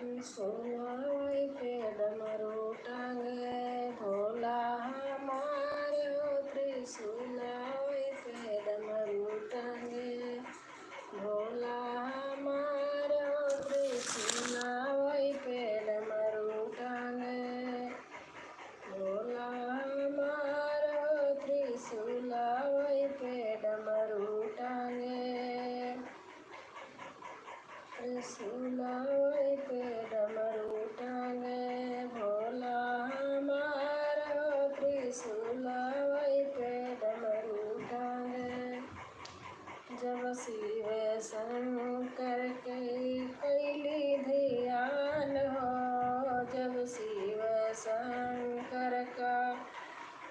सुनाई पे डमरू टांगे भोला हमारे हो त्रिशूलाई पे डमरू टांगे भोला हमारे हो त्रिशूलाई पे डमरू टांगे भोला हमारे हो त्रिशूलाई पे डमरू टांगे त्रिशूलाई पे डमरू टांगे भोला हमारा हो त्रिशूलाई पे डमरू टांगे जब शिव शंकर के कैली ध्यान हो जब शिव शंकर का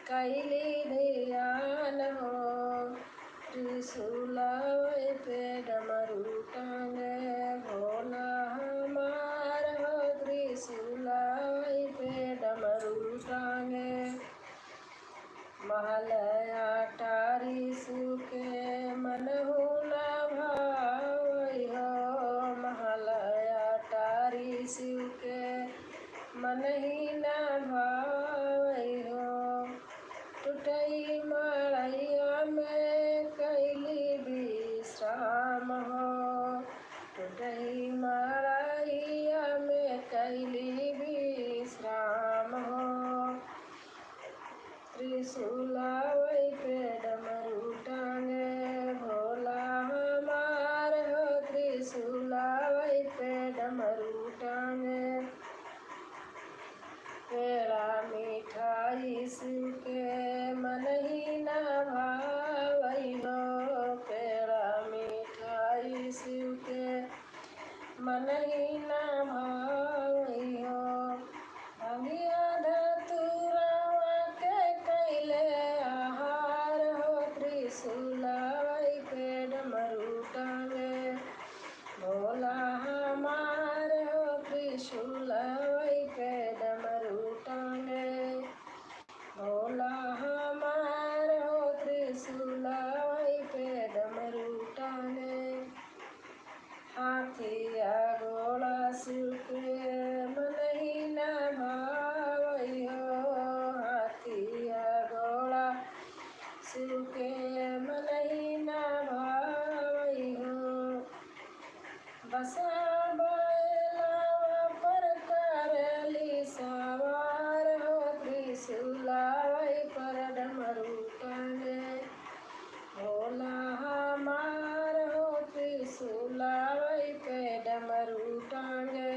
कैली ध्यान हो त्रिशूलाई पे डमरू टांगे भोला हमारा हो त्रिशूलाई पे डमरू टांगे महलया टारी सुके मनहु न भावई हो महलया टारी सुके मन ही न भावई हो टूटई मड़ैया में कैली विश्राम हो टूटई मड़ैया में कैली विश्राम हो त्रिशूलाई पे डमरू टांगे भोला हमारे हो त्रिशूलाई पे डमरू टांगे पेड़ा मिठाई सुके मन ही न भावई हो पेड़ा मिठाई सुके मन ही न भावई हो भंगिया धतूरावा के कैले आहार हो त्रिशूलाई पे डमरू टांगे भोला हमारे हो त्रिशूलाई पे डमरू टांगे भोला हमारे हो त्रिशूलाई पे डमरू टांगे हाथिया घोड़ा सुके मन ही न भावई हो हाथिया घोड़ा सुके मन ही न भावई हो बसा बैलावा पर करली सवार हो त्रिशूलाई पर डमरू टांगे भोला हमार हो त्रिशूलाई पे डमरू टांगे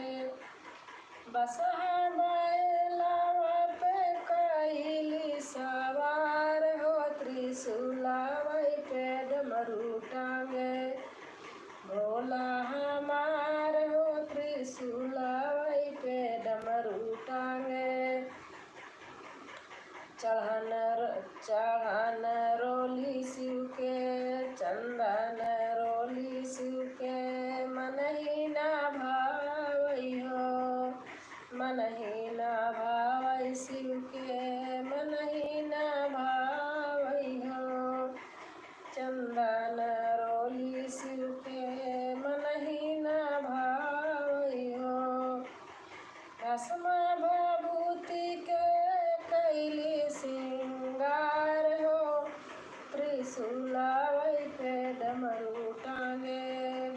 बसा बैलावा पे कैली सवार हो त्रिशूलाई पे डमरू टांगे भोला हमार हो त्रिशूलाई पे डमरू टांगे चढ़न रोली शिव के चंदन रोली शिव के मन ही न भावई हो मन ही न भावई शिव के मन ही न भावई हो चंदन रोली शिव के मन ही न भावई हो भस्म भभूति के कैली सिंगार हो त्रिशूलाई पे डमरू टांगे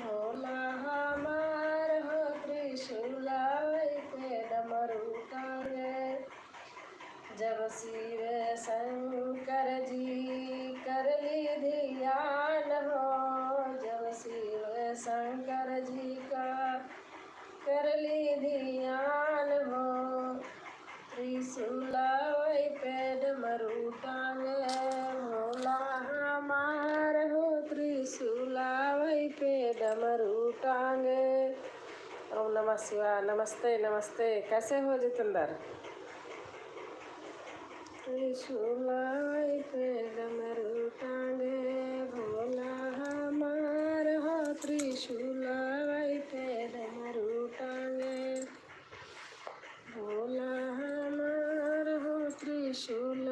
भोला हमार हो त्रिशूलाई पे डमरू टांगे जब शिव शंकर जी करली ध्यान हो जब शिव शंकर जी का करली ध्यान हो त्रिशूलाई पे डमरू टांगे भोला हमार हो त्रिशूलाई पे डमरू टांगे। ओम नमः शिवाय। नमस्ते नमस्ते, कैसे हो जितेंद्र? त्रिशूलाई पे डमरू टांगे भोला हमार हो त्रिशूलाई पे डमरू टांगे भोला हमार हो त्रिशूल।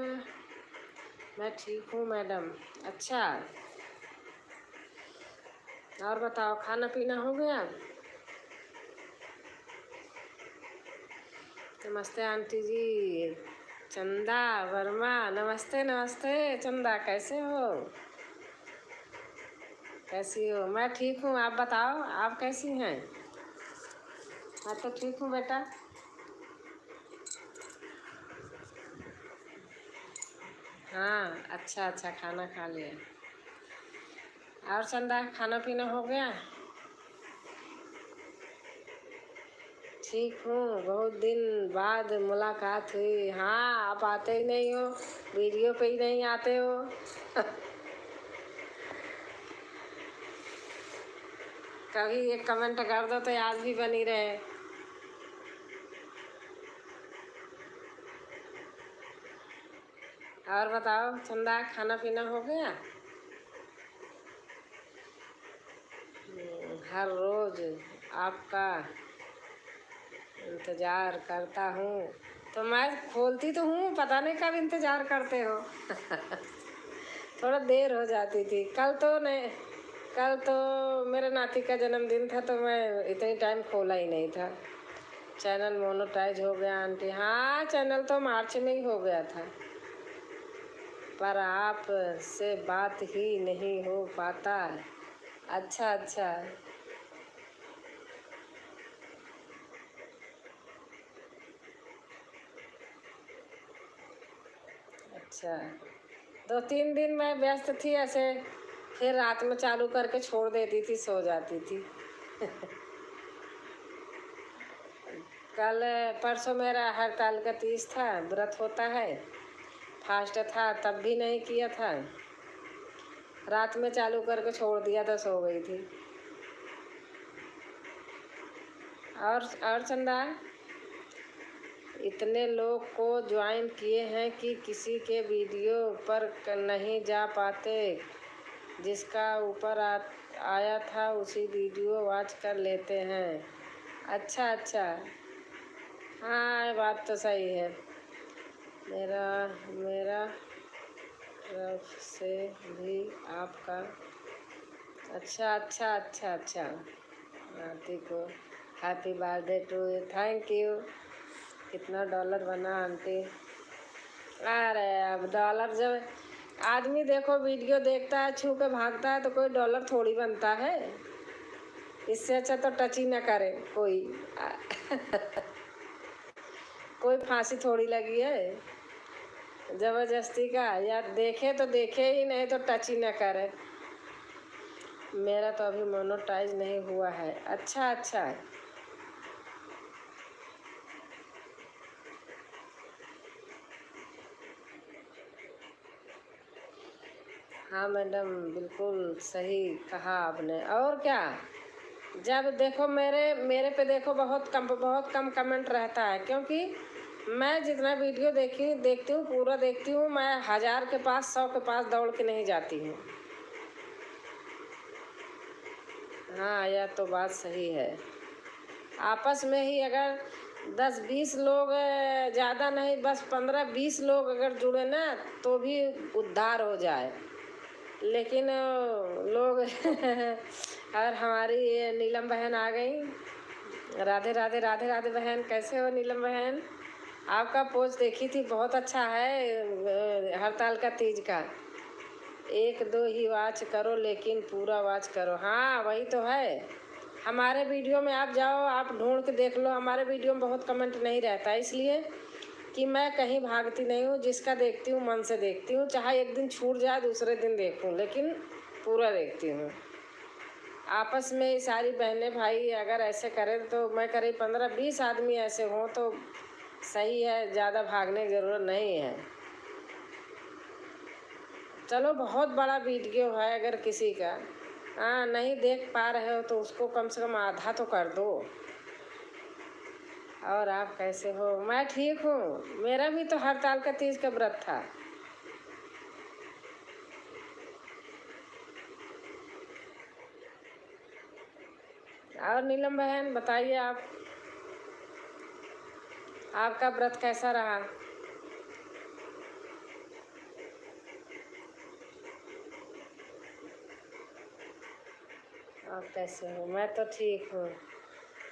मैं ठीक हूँ मैडम। अच्छा, और बताओ, खाना पीना हो गया? नमस्ते आंटी जी। चंदा वर्मा, नमस्ते नमस्ते। चंदा कैसे हो? कैसी हो? मैं ठीक हूँ, आप बताओ आप कैसी हैं? मैं तो ठीक हूँ बेटा। हाँ, अच्छा अच्छा, खाना खा लिया। और चंदा, खाना पीना हो गया? ठीक हूँ, बहुत दिन बाद मुलाकात हुई। हाँ, आप आते ही नहीं हो, वीडियो पे ही नहीं आते हो। कभी एक कमेंट कर दो तो याद भी बनी रहे। और बताओ चंदा, खाना पीना हो गया? हर रोज़ आपका इंतज़ार करता हूँ, तो मैं खोलती तो हूँ, पता नहीं कब इंतज़ार करते हो। थोड़ा देर हो जाती थी। कल तो मेरे नाती का जन्मदिन था, तो मैं इतनी टाइम खोला ही नहीं था। चैनल मोनेटाइज हो गया आंटी। हाँ, चैनल तो मार्च में ही हो गया था, पर आप से बात ही नहीं हो पाता। अच्छा अच्छा। अच्छा, 2-3 दिन मैं व्यस्त थी ऐसे, फिर रात में चालू करके छोड़ देती थी, सो जाती थी। कल परसों मेरा हड़ताल का तीज था, व्रत होता है, फास्ट था, तब भी नहीं किया था। रात में चालू करके छोड़ दिया तो सो गई थी। और चंदा, इतने लोग को ज्वाइन किए हैं कि किसी के वीडियो पर नहीं जा पाते, जिसका ऊपर आया था उसी वीडियो वॉच कर लेते हैं। अच्छा अच्छा। हाँ, ये बात तो सही है। मेरा मेरा तरफ से भी आपका। अच्छा अच्छा अच्छा अच्छा। आंटी को happy birthday to you, thank you. कितना डॉलर बना आंटी? अरे अब डॉलर, जब आदमी देखो वीडियो देखता है, छू के भागता है, तो कोई डॉलर थोड़ी बनता है। इससे अच्छा तो टच ही ना करे कोई। कोई फांसी थोड़ी लगी है जबरदस्ती का, या देखे तो देखे ही, नहीं तो टच ही ना करे। मेरा तो अभी मोनेटाइज नहीं हुआ है। अच्छा अच्छा। हाँ मैडम, बिल्कुल सही कहा आपने। और क्या, जब देखो मेरे मेरे पे देखो बहुत कम कमेंट रहता है, क्योंकि मैं जितना वीडियो देखती हूँ पूरा देखती हूँ। मैं 1000 के पास 100 के पास दौड़ के नहीं जाती हूँ। हाँ, यह तो बात सही है। आपस में ही अगर 10-20 लोग, ज़्यादा नहीं, बस 15-20 लोग अगर जुड़े ना, तो भी उद्धार हो जाए। लेकिन लोग और हमारी ये नीलम बहन आ गई। राधे राधे राधे राधे बहन, कैसे हो नीलम बहन? आपका पोस्ट देखी थी, बहुत अच्छा है। हड़ताल का तीज का 1-2 ही वॉच करो, लेकिन पूरा वॉच करो। हाँ, वही तो है। हमारे वीडियो में आप जाओ, आप ढूंढ के देख लो, हमारे वीडियो में बहुत कमेंट नहीं रहता, इसलिए कि मैं कहीं भागती नहीं हूँ। जिसका देखती हूँ मन से देखती हूँ, चाहे एक दिन छूट जाए दूसरे दिन देखूँ, लेकिन पूरा देखती हूँ। आपस में ये सारी बहनें भाई अगर ऐसे करें, तो मैं करीब 15-20 आदमी ऐसे हों तो सही है, ज़्यादा भागने की ज़रूरत नहीं है। चलो, बहुत बड़ा वीडियो है, अगर किसी का नहीं देख पा रहे हो तो उसको कम से कम आधा तो कर दो। और आप कैसे हो? मैं ठीक हूँ, मेरा भी तो हड़ताल का तीज का व्रत था। और नीलम बहन बताइए, आपका व्रत कैसा रहा? आप कैसे हो? मैं तो ठीक हूँ,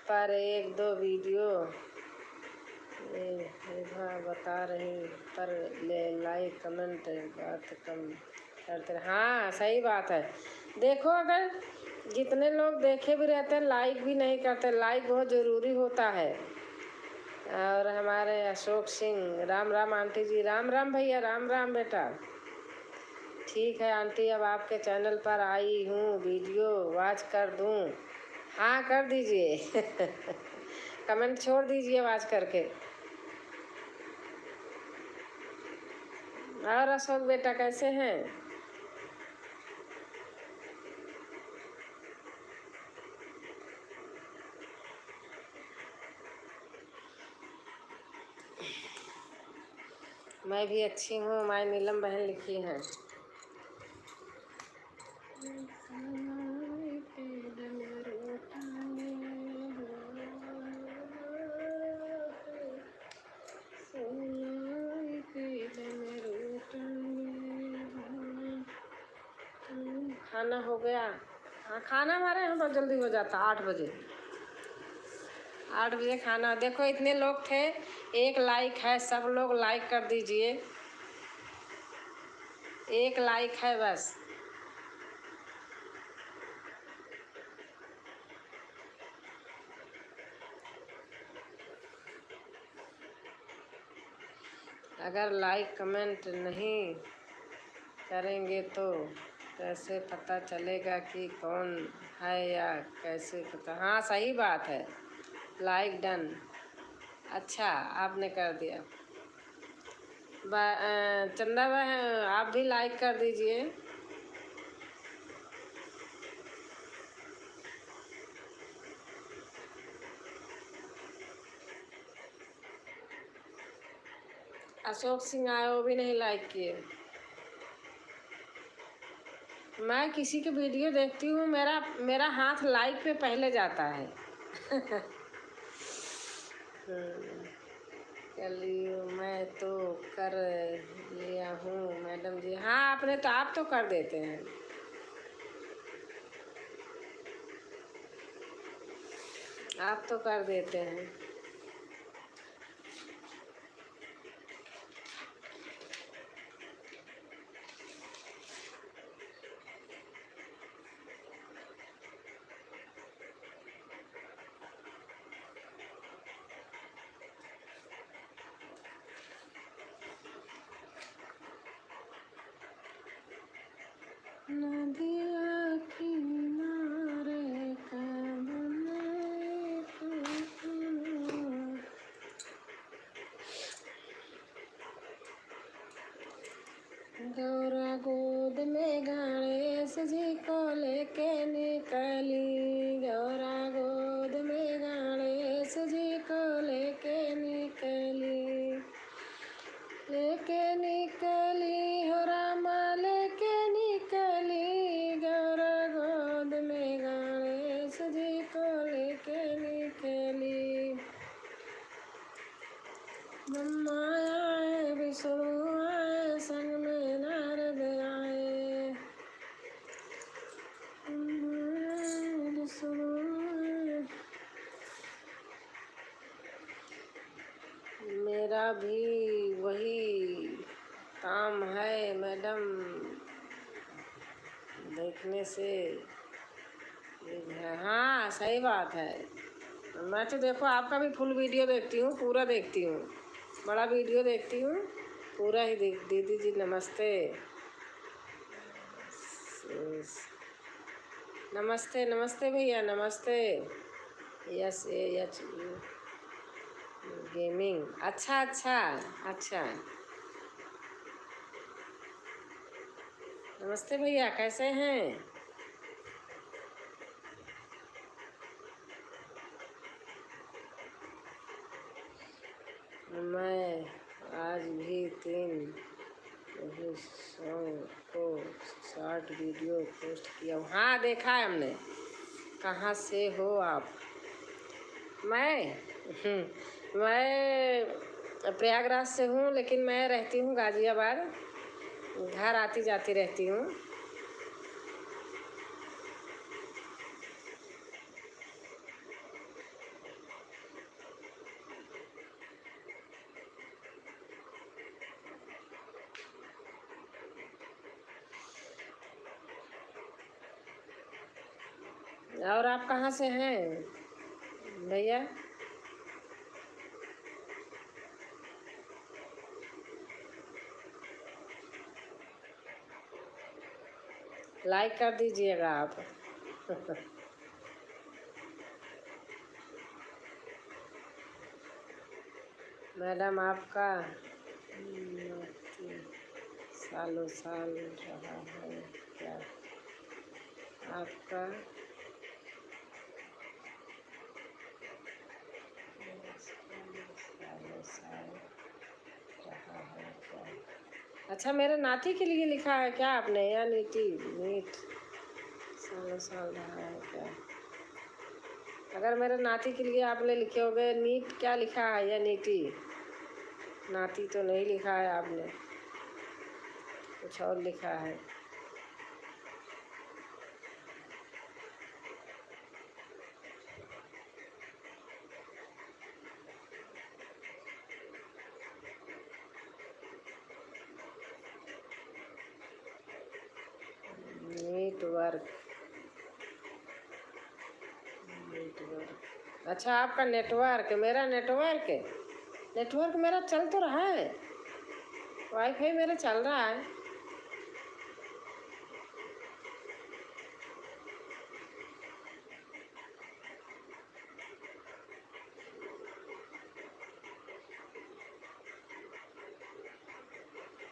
पर 1-2 वीडियो हाँ बता रही पर ले लाइक कमेंट बात कम करते हाँ सही बात है। देखो अगर जितने लोग देखे भी रहते हैं लाइक भी नहीं करते, लाइक बहुत ज़रूरी होता है। और हमारे अशोक सिंह, राम राम आंटी जी, राम राम भैया, राम राम बेटा। ठीक है आंटी, अब आपके चैनल पर आई हूँ, वीडियो वॉच कर दूँ? हाँ कर दीजिए कमेंट छोड़ दीजिए वॉच करके। और अशोक बेटा कैसे हैं? मैं भी अच्छी हूँ, माय नीलम बहन लिखी हैं। खाना हो गया? हाँ खाना हमारे यहाँ बहुत जल्दी हो जाता, 8 बजे। 8 बजे खाना। देखो इतने लोग थे, एक लाइक है, सब लोग लाइक कर दीजिए, एक लाइक है बस। अगर लाइक कमेंट नहीं करेंगे तो कैसे पता चलेगा कि कौन है, या कैसे पता? हाँ सही बात है। Like done. अच्छा आपने कर दिया। चंदा बहन आप भी लाइक कर दीजिए। अशोक सिंह आए, वो भी नहीं लाइक किए। मैं किसी की वीडियो देखती हूँ, मेरा मेरा हाथ लाइक पे पहले जाता है चलिए मैं तो कर लिया हूँ मैडम जी। हाँ आपने तो, आप तो कर देते हैं। आप तो कर देते हैं। नदिया किनारे गौरा गोद में गणेश जी को लेके निकली, गौरा गोद में गणेश जी को लेके निकली, लेके निकली हो रामा, लेके निकली, गौरा गोद में गणेश जी को लेके निकली। ब्रह्मा आए, विष्णु आए, संग में नारद आए, विष्णु मेरा भी वही काम है मैडम, देखने से है। हाँ सही बात है। मैं तो देखो आपका भी फुल वीडियो देखती हूँ, पूरा देखती हूँ, बड़ा वीडियो देखती हूँ, पूरा ही दीदी जी नमस्ते। नमस्ते नमस्ते भैया नमस्ते। Yes H gaming. अच्छा अच्छा अच्छा। नमस्ते भैया कैसे हैं? मैं आज भी 3 सॉन्ग को शॉर्ट वीडियो पोस्ट किया। हाँ देखा है हमने। कहाँ से हो आप? मैं मैं प्रयागराज से हूँ, लेकिन मैं रहती हूँ गाज़ियाबाद, घर आती जाती रहती हूँ। और आप कहाँ से हैं भैया? लाइक कर दीजिएगा आप। मैडम आपका सालों साल रहा है क्या आपका? सालों साल रहा है क्या? अच्छा, मेरे नाती के लिए लिखा है क्या आपने, या नीति नीट सालों साल रहा है क्या? अगर मेरे नाती के लिए आपने लिखे होंगे नीट, क्या लिखा है, या नीति? नाती तो नहीं लिखा है आपने, कुछ और लिखा है। Network, network. अच्छा, आपका नेटवर्क, मेरा नेटवर्क, नेटवर्क मेरा चल तो रहा है, वाईफाई मेरा चल रहा है।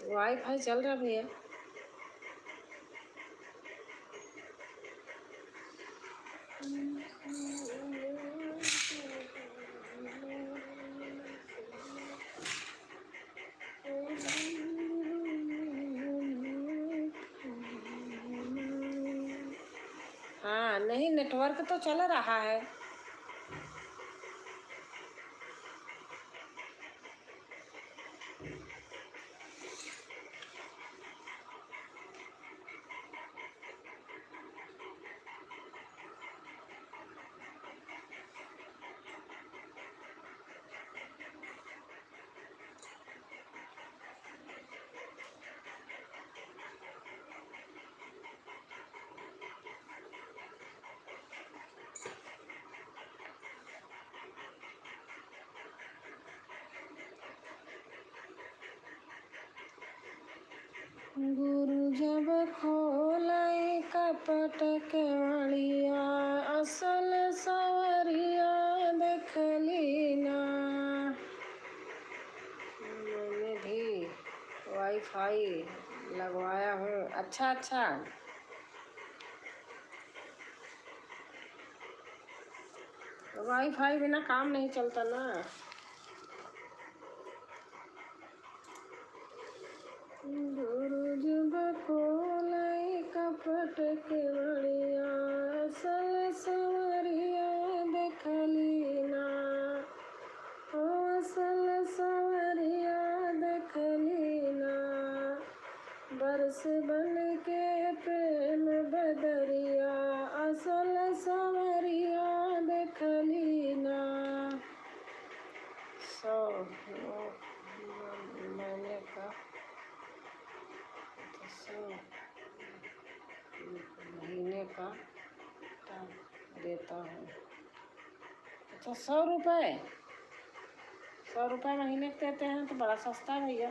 वाईफाई चल रहा भैया। हाँ, नहीं, नेटवर्क तो चल रहा है। गुरु जब खोलाई कपट केवड़िया, असल सवरिया देखली ना। मैंने भी वाईफाई लगवाया हूँ। अच्छा अच्छा, वाईफाई बिना काम नहीं चलता ना। गुरु जब खोलाई कपट केवड़िया, असल सवरिया देखली ना। ओ असल सवरिया देखली ना। बरस बन के प्रेम बदरिया, असल सवरिया देखली ना। सौ मैंने का महीने का देता हूँ। अच्छा, 100 रुपये, 100 रुपये महीने के देते हैं तो बड़ा सस्ता है भैया।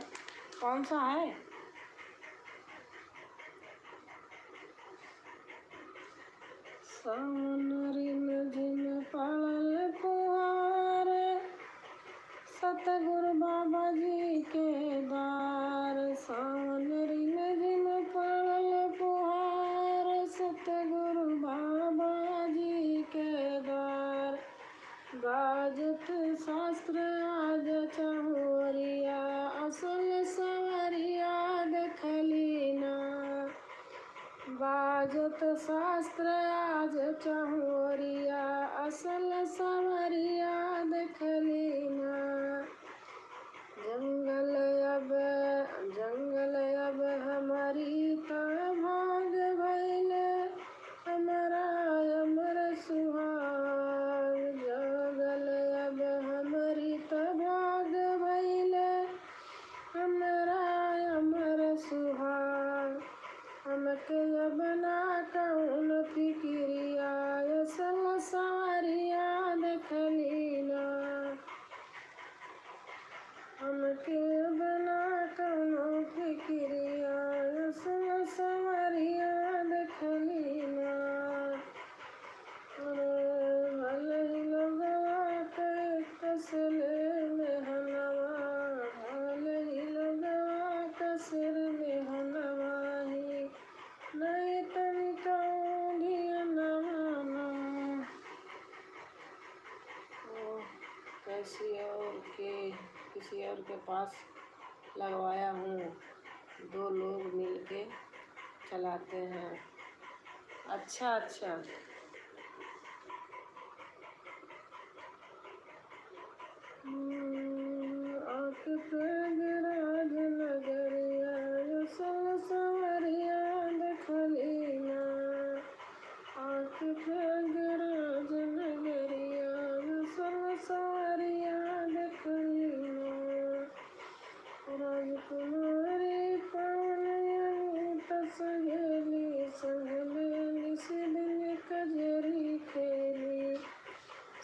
कौन सा है? सावन रिम झिम पड़ल फुहार, सतगुरु बाबा जी के द्वार। सावन रिम झिम पड़ल फुहार, सतगुरु बाबा जी के द्वार। बाजत शास्त्र आज चहोरिया, असल सवरिया देखली ना। बाजत शास्त्र आज चहोरिया, असल सवरिया देखली ना। जंगल अब, जंगल अब हमारी तो भाग भइल, हमारा अमर सुहाग। जंगल अब हमारी तो भाग भइल, हमारा अमर सुहाग। हमके अब ना कहूँ किसी और के पास लगवाया हूँ, 2 लोग मिलके चलाते हैं। अच्छा अच्छा। आके प्रयागराज नगरिया संवरिया देखलीना, आके प्रयागराज नगरिया संवरिया देखलीना, राजकुमारी पावनी सहेली संगलेली सिदिन कजरी खेली,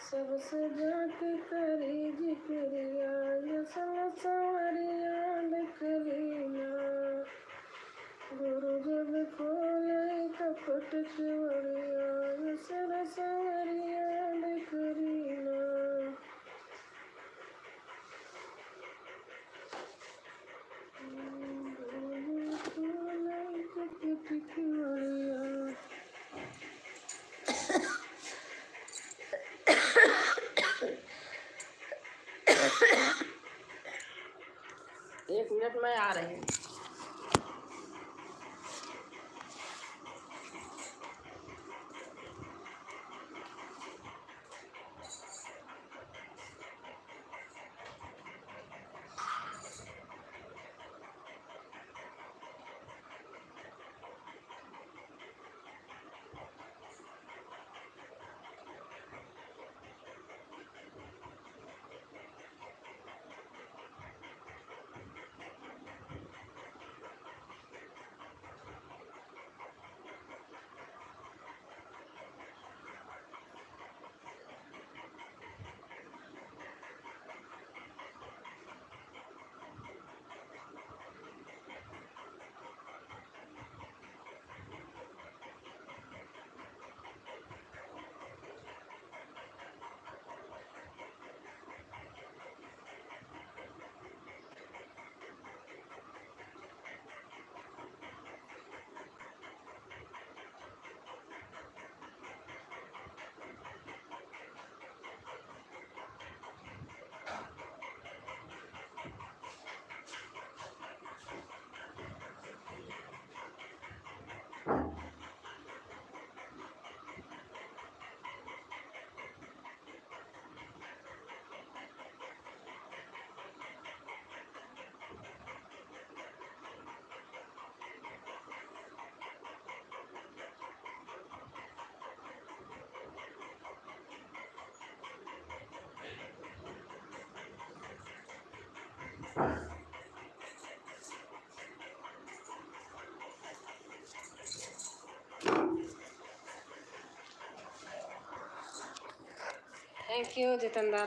सबसे जाके करी जिक्रिया संवरिया देखलीना, गुरु जब खोले कपट चवरिया संवरिया देखलीना। एक मिनट में आ रही हूँ। Thank you Jitendra.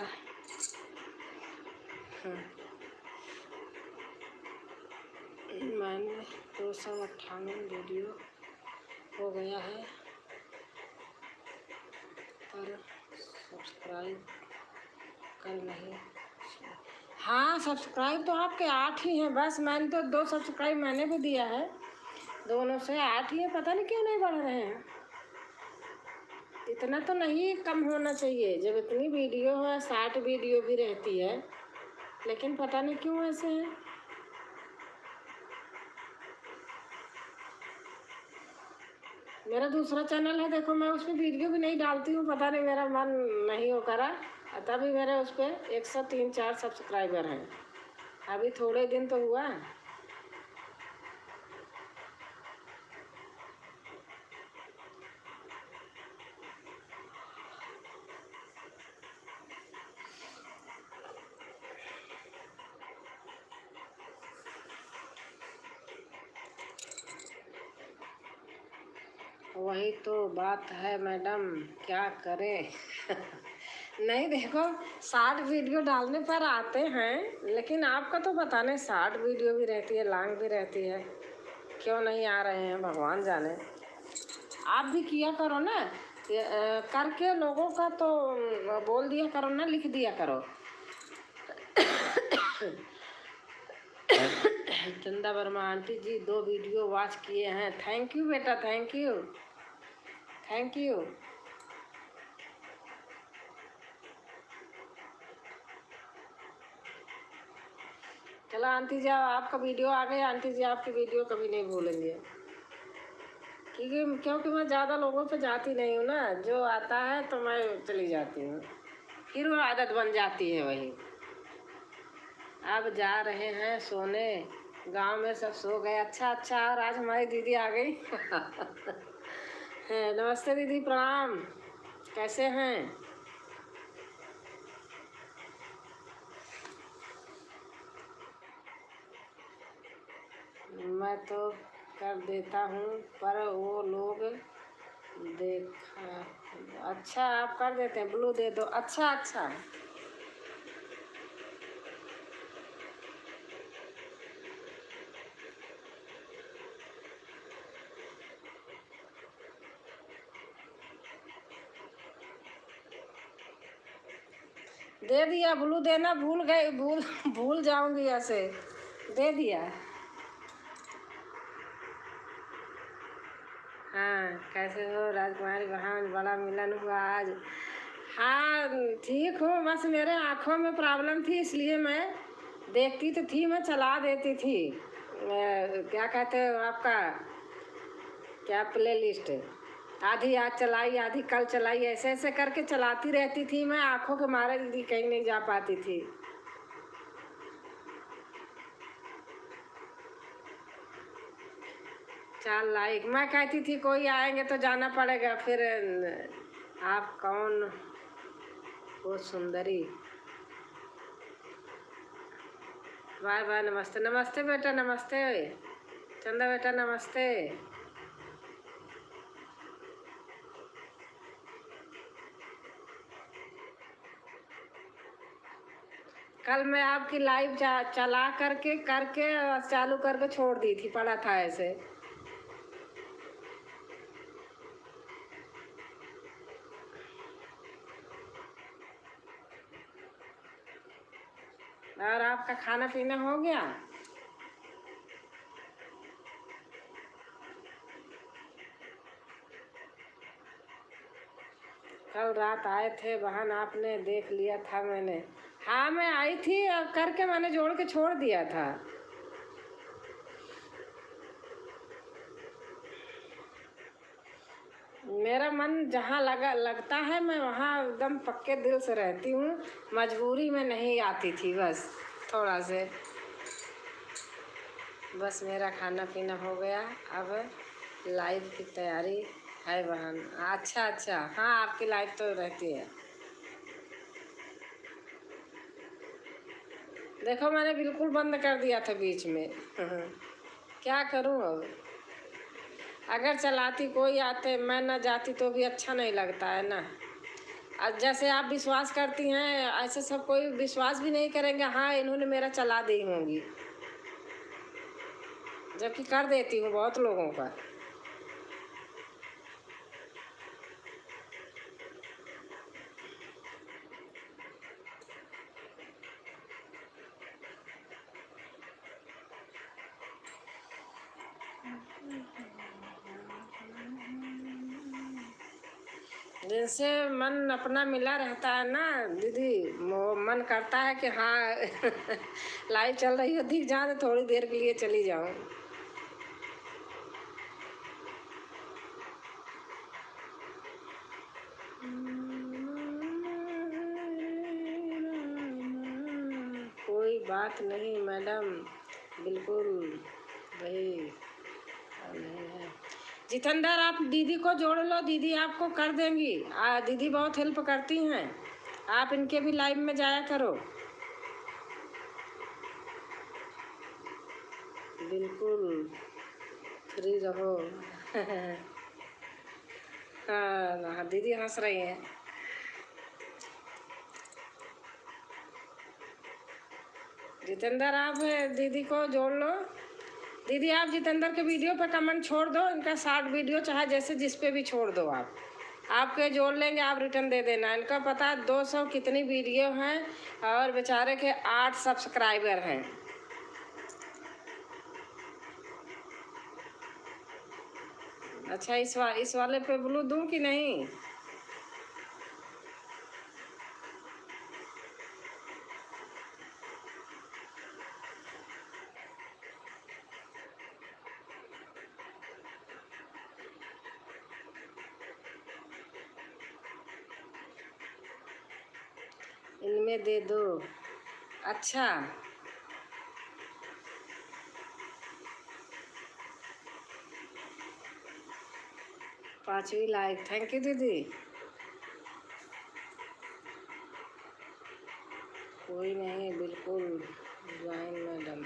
मैंने 298 वीडियो हो गया है, पर सब्सक्राइब कर नहीं। हाँ, सब्सक्राइब तो आपके 8 ही हैं बस। मैंने तो 2 सब्सक्राइब मैंने भी दिया है, दोनों से 8 ही है। पता नहीं क्यों नहीं बढ़ रहे हैं। इतना तो नहीं कम होना चाहिए, जब इतनी वीडियो है, 60 वीडियो भी रहती है, लेकिन पता नहीं क्यों ऐसे है। मेरा दूसरा चैनल है, देखो मैं उसमें वीडियो भी नहीं डालती हूँ, पता नहीं मेरा मन नहीं हो करा। तभी मेरे उस पर 103-4 सब्सक्राइबर हैं। अभी थोड़े दिन तो हुआ। वही तो बात है मैडम, क्या करें। नहीं देखो, 60 वीडियो डालने पर आते हैं, लेकिन आपका तो पता नहीं 60 वीडियो भी रहती है, लॉन्ग भी रहती है, क्यों नहीं आ रहे हैं भगवान जाने। आप भी किया करो ना, करके लोगों का तो बोल दिया करो ना, लिख दिया करो। चंदा वर्मा आंटी जी 2 वीडियो वॉच किए हैं। थैंक यू बेटा, थैंक यू, थैंक यू। चलो आंटी जी आपका वीडियो आ गया। आंटी जी आपकी वीडियो कभी नहीं भूलेंगे, क्योंकि मैं ज़्यादा लोगों पे जाती नहीं हूँ ना। जो आता है तो मैं चली जाती हूँ, फिर वो आदत बन जाती है वही। अब जा रहे हैं सोने, गांव में सब सो गए। अच्छा अच्छा, और आज हमारी दीदी आ गई। नमस्ते दीदी, प्रणाम, कैसे हैं? मैं तो कर देता हूँ पर वो लोग देखा। अच्छा आप कर देते हैं, ब्लू दे दो। अच्छा अच्छा, दे दिया। ब्लू देना भूल गए, भूल जाऊंगी ऐसे। दे दिया। हाँ, कैसे हो राजकुमारी बहन, बड़ा मिलन हुआ आज। हाँ ठीक हूँ, बस मेरे आँखों में प्रॉब्लम थी, इसलिए मैं देखती तो थी, मैं चला देती थी। क्या कहते हैं आपका, क्या प्ले लिस्ट, आधी आज चलाई आधी कल चलाई, ऐसे ऐसे करके चलाती रहती थी मैं। आँखों के मारे दीदी कहीं नहीं जा पाती थी। चार लाइक, मैं कहती थी कोई आएंगे तो जाना पड़ेगा। फिर आप कौन वो सुंदरी। बाय बाय, नमस्ते नमस्ते बेटा, नमस्ते चंदा बेटा, नमस्ते। कल मैं आपकी लाइव चला करके चालू करके छोड़ दी थी, पड़ा था ऐसे। और आपका खाना पीना हो गया? कल रात आए थे बहन, आपने देख लिया था मैंने। हाँ मैं आई थी और करके मैंने जोड़ के छोड़ दिया था। मेरा मन जहाँ लगता है मैं वहाँ एकदम पक्के दिल से रहती हूँ। मजबूरी में नहीं आती थी बस, थोड़ा से। बस मेरा खाना पीना हो गया, अब लाइव की तैयारी है बहन। अच्छा अच्छा, हाँ आपकी लाइव तो रहती है। देखो मैंने बिल्कुल बंद कर दिया था बीच में। क्या करूँ अब, अगर चलाती कोई आते, मैं न जाती तो भी अच्छा नहीं लगता है ना। अब जैसे आप विश्वास करती हैं, ऐसे सब कोई विश्वास भी नहीं करेंगे हाँ इन्होंने मेरा चला दी होंगी, जबकि कर देती हूँ बहुत लोगों का। जिनसे मन अपना मिला रहता है ना दीदी, वो मन करता है कि हाँ लाइव चल रही हो, दिख जाए तो थोड़ी देर के लिए चली जाऊँ। कोई बात नहीं मैडम, बिल्कुल वही नहीं है। जितेंद्र आप दीदी को जोड़ लो, दीदी आपको कर देंगी। दीदी बहुत हेल्प करती हैं, आप इनके भी लाइव में जाया करो। बिल्कुल फ्री रहो। हाँ दीदी हंस रही हैं। जितेंद्र आप दीदी को जोड़ लो। दीदी आप जितेंद्र के वीडियो पे कमेंट छोड़ दो, इनका शॉर्ट वीडियो चाहे जैसे जिस पे भी छोड़ दो आप, आपके जोड़ लेंगे, आप रिटर्न दे देना। इनका पता 200 कितनी वीडियो हैं और बेचारे के 8 सब्सक्राइबर हैं। अच्छा इस वाले पे ब्लू दूं कि नहीं? इनमें दे दो। अच्छा, 5वीं लाइक, थैंक यू दीदी। कोई नहीं, बिल्कुल ज्वाइन मैडम।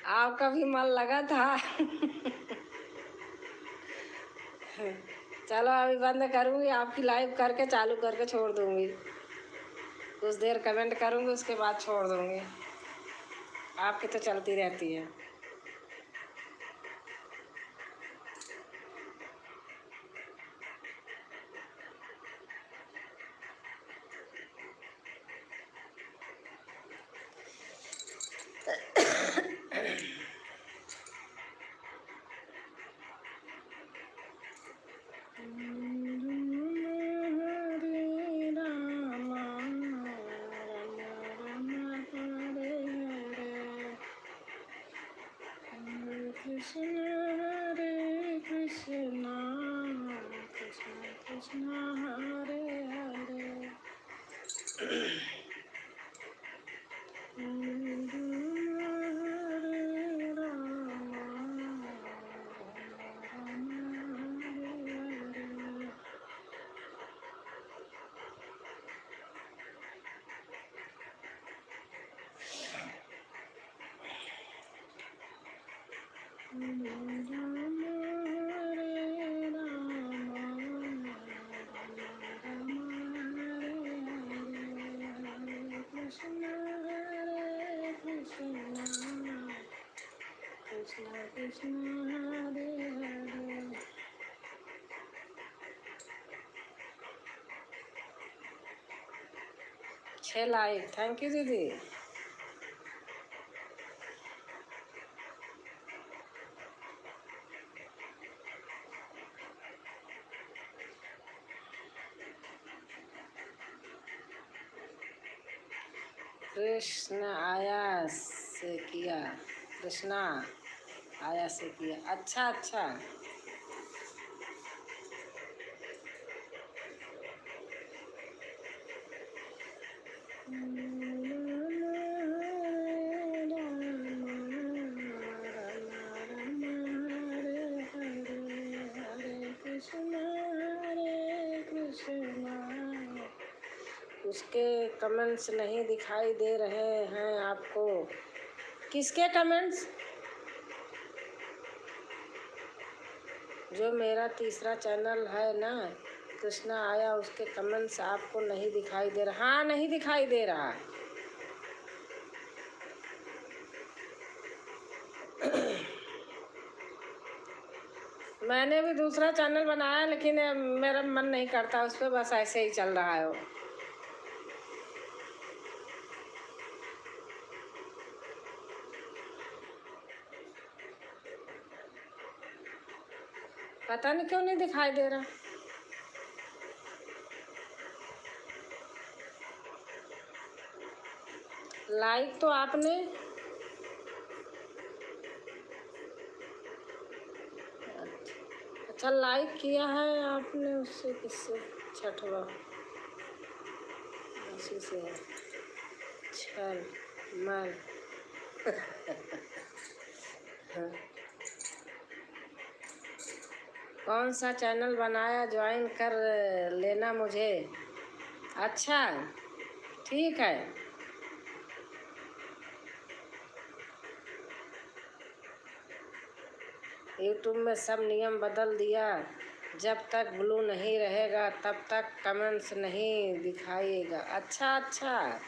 आपका भी मन लगा था। चलो अभी बंद करूँगी, आपकी लाइव करके चालू करके छोड़ दूँगी। कुछ देर कमेंट करूँगी, उसके बाद छोड़ दूँगी। आपकी तो चलती रहती है। कृष्ण हरे कृष्णा, कृष्ण कृष्ण हरे हरे, हरे Ram, Ram Hare Hare. Krishna Krishna Hare Hare. 6 like, thank you दीदी। कृष्ण आया से किया, कृष्णा आया से किया। अच्छा अच्छा, उसके कमेंट्स नहीं दिखाई दे रहे हैं आपको? किसके कमेंट्स? जो मेरा तीसरा चैनल है ना, कृष्णा आया, उसके कमेंट्स आपको नहीं दिखाई दे रहा? हाँ, नहीं दिखाई दे रहा। मैंने भी दूसरा चैनल बनाया, लेकिन मेरा मन नहीं करता उस पर, बस ऐसे ही चल रहा है वो। पता नहीं क्यों नहीं दिखाई दे रहा। लाइक तो आपने, अच्छा लाइक किया है आपने, उससे किससे? छठवा, उसी से है। छल मल। कौन सा चैनल बनाया? ज्वाइन कर लेना मुझे। अच्छा, ठीक है। यूट्यूब में सब नियम बदल दिया, जब तक ब्लू नहीं रहेगा तब तक कमेंट्स नहीं दिखाएगा। अच्छा अच्छा,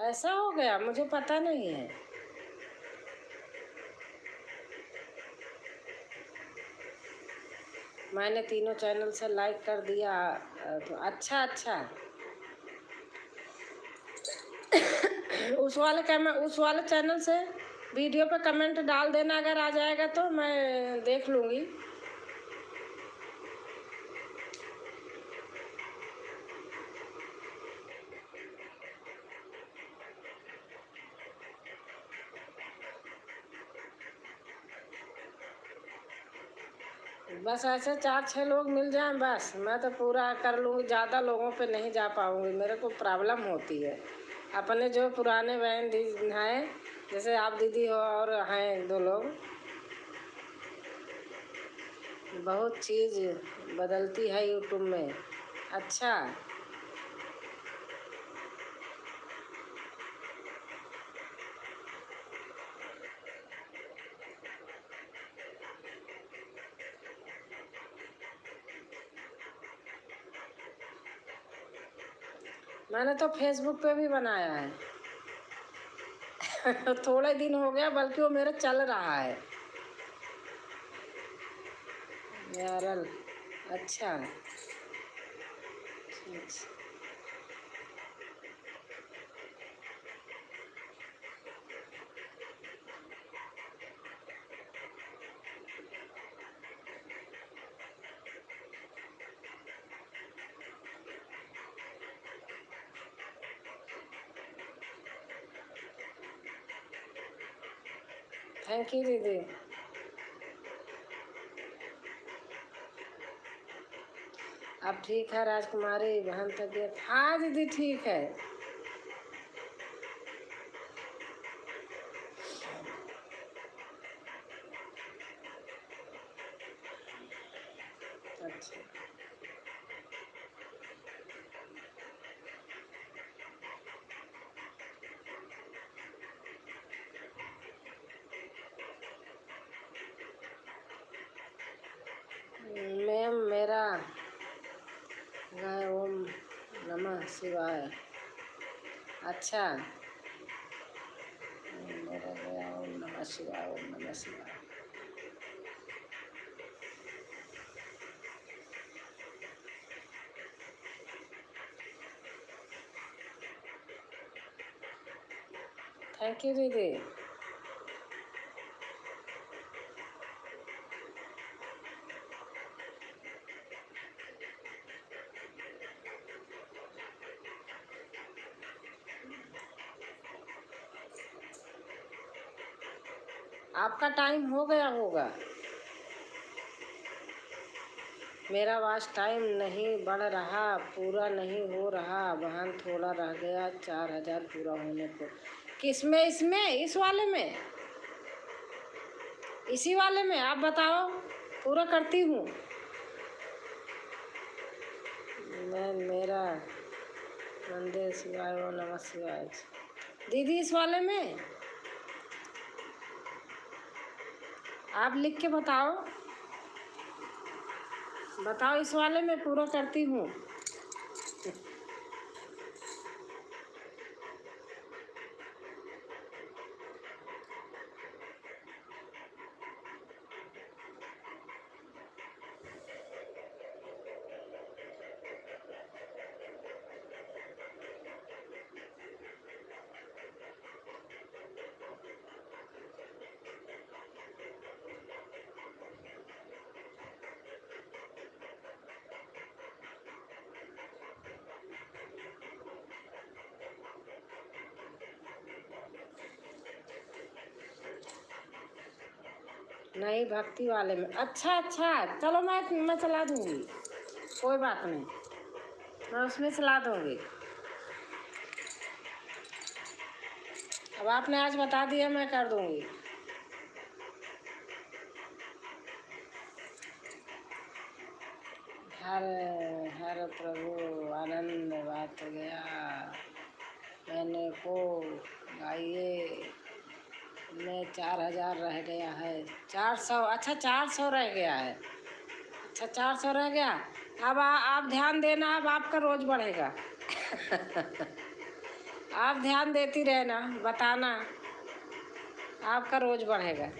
ऐसा हो गया, मुझे पता नहीं है। मैंने तीनों चैनल से लाइक कर दिया तो अच्छा अच्छा। उस वाले चैनल से वीडियो पे कमेंट डाल देना, अगर आ जाएगा तो मैं देख लूँगी। बस ऐसे 4-6 लोग मिल जाएं बस, मैं तो पूरा कर लूँगी। ज़्यादा लोगों पे नहीं जा पाऊँगी, मेरे को प्रॉब्लम होती है। अपने जो पुराने बहन दीदी हैं, जैसे आप दीदी हो और हैं 2 लोग, बहुत चीज़ बदलती है यूट्यूब में। अच्छा, मैंने तो फेसबुक पे भी बनाया है। थोड़े दिन हो गया, बल्कि वो मेरा चल रहा है वायरल। अच्छा, ठीक। थैंक यू दीदी। अब ठीक है राजकुमारी बहन, तबीयत? हाँ दीदी ठीक है। अच्छा, मैम मेरा गाय ओम नमः शिवाय। अच्छा, मेरा गया ओम नमः शिवाय, ओम नमः शिवाय। थैंक यू दीदी। आपका टाइम हो गया होगा। मेरा आवाज़ टाइम नहीं बढ़ रहा, पूरा नहीं हो रहा बहन, थोड़ा रह गया 4000 पूरा होने को। किस में? इसमें, इस वाले में, इसी वाले में आप बताओ, पूरा करती हूँ मैं। मेरा मंदिर शिवाय ओ नमः शिवाय। दीदी इस वाले में आप लिख के बताओ, बताओ इस वाले में पूरा करती हूँ। नहीं, भक्ति वाले में। अच्छा अच्छा, चलो मैं चला दूँगी, कोई बात नहीं, मैं उसमें चला दूँगी। अब आपने आज बता दिया, मैं कर दूँगी। हर हर प्रभु आनंद बात गया, मैंने को गाइए में 4000 रह गया है। 400, अच्छा 400 रह गया है। अच्छा 400 रह गया। अब आप ध्यान देना, अब आपका रोज बढ़ेगा। आप ध्यान देती रहना, बताना, आपका रोज बढ़ेगा।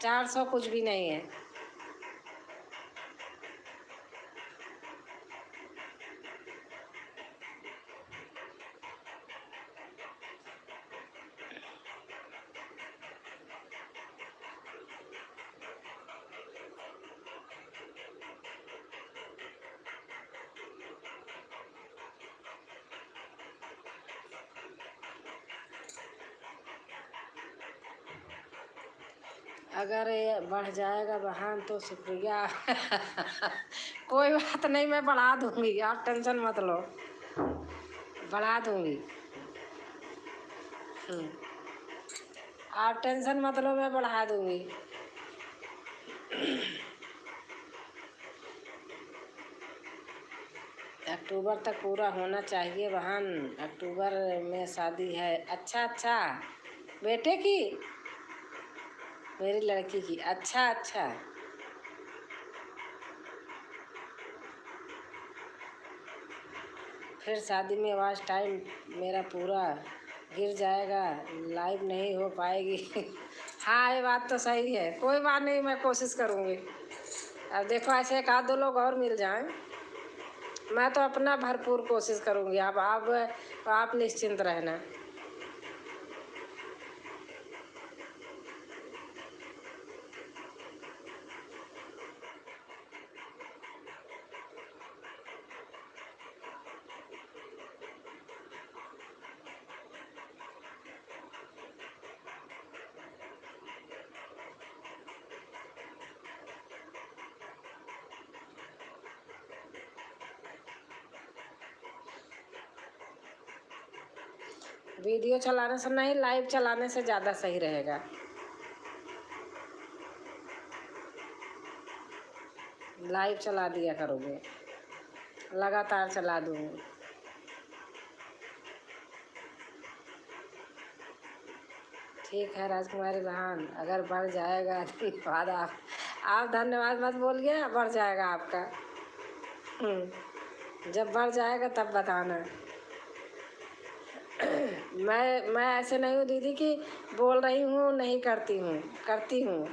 400 कुछ भी नहीं है। अगर ये बढ़ जाएगा बहन तो शुक्रिया। कोई बात नहीं, मैं बढ़ा दूंगी, आप टेंशन मत लो, बढ़ा दूंगी। आप टेंशन मत लो, मैं बढ़ा दूंगी। अक्टूबर तक पूरा होना चाहिए बहन, अक्टूबर में शादी है। अच्छा अच्छा, बेटे की, मेरी लड़की की। अच्छा अच्छा, फिर शादी में आवाज़ टाइम मेरा पूरा गिर जाएगा, लाइव नहीं हो पाएगी। हाँ, ये बात तो सही है, कोई बात नहीं, मैं कोशिश करूँगी। अब देखो ऐसे एक आध दो लोग और मिल जाएं, मैं तो अपना भरपूर कोशिश करूँगी। अब आप निश्चिंत रहना। वीडियो चलाने से नहीं, लाइव चलाने से ज़्यादा सही रहेगा। लाइव चला दिया करोगे, लगातार चला दूँगी। ठीक है राजकुमारी बहन, अगर बढ़ जाएगा धन्यवाद। आप धन्यवाद मत बोलिए, बढ़ जाएगा आपका। जब बढ़ जाएगा तब बताना। मैं ऐसे नहीं हूँ दीदी कि बोल रही हूँ नहीं करती हूँ, करती हूँ।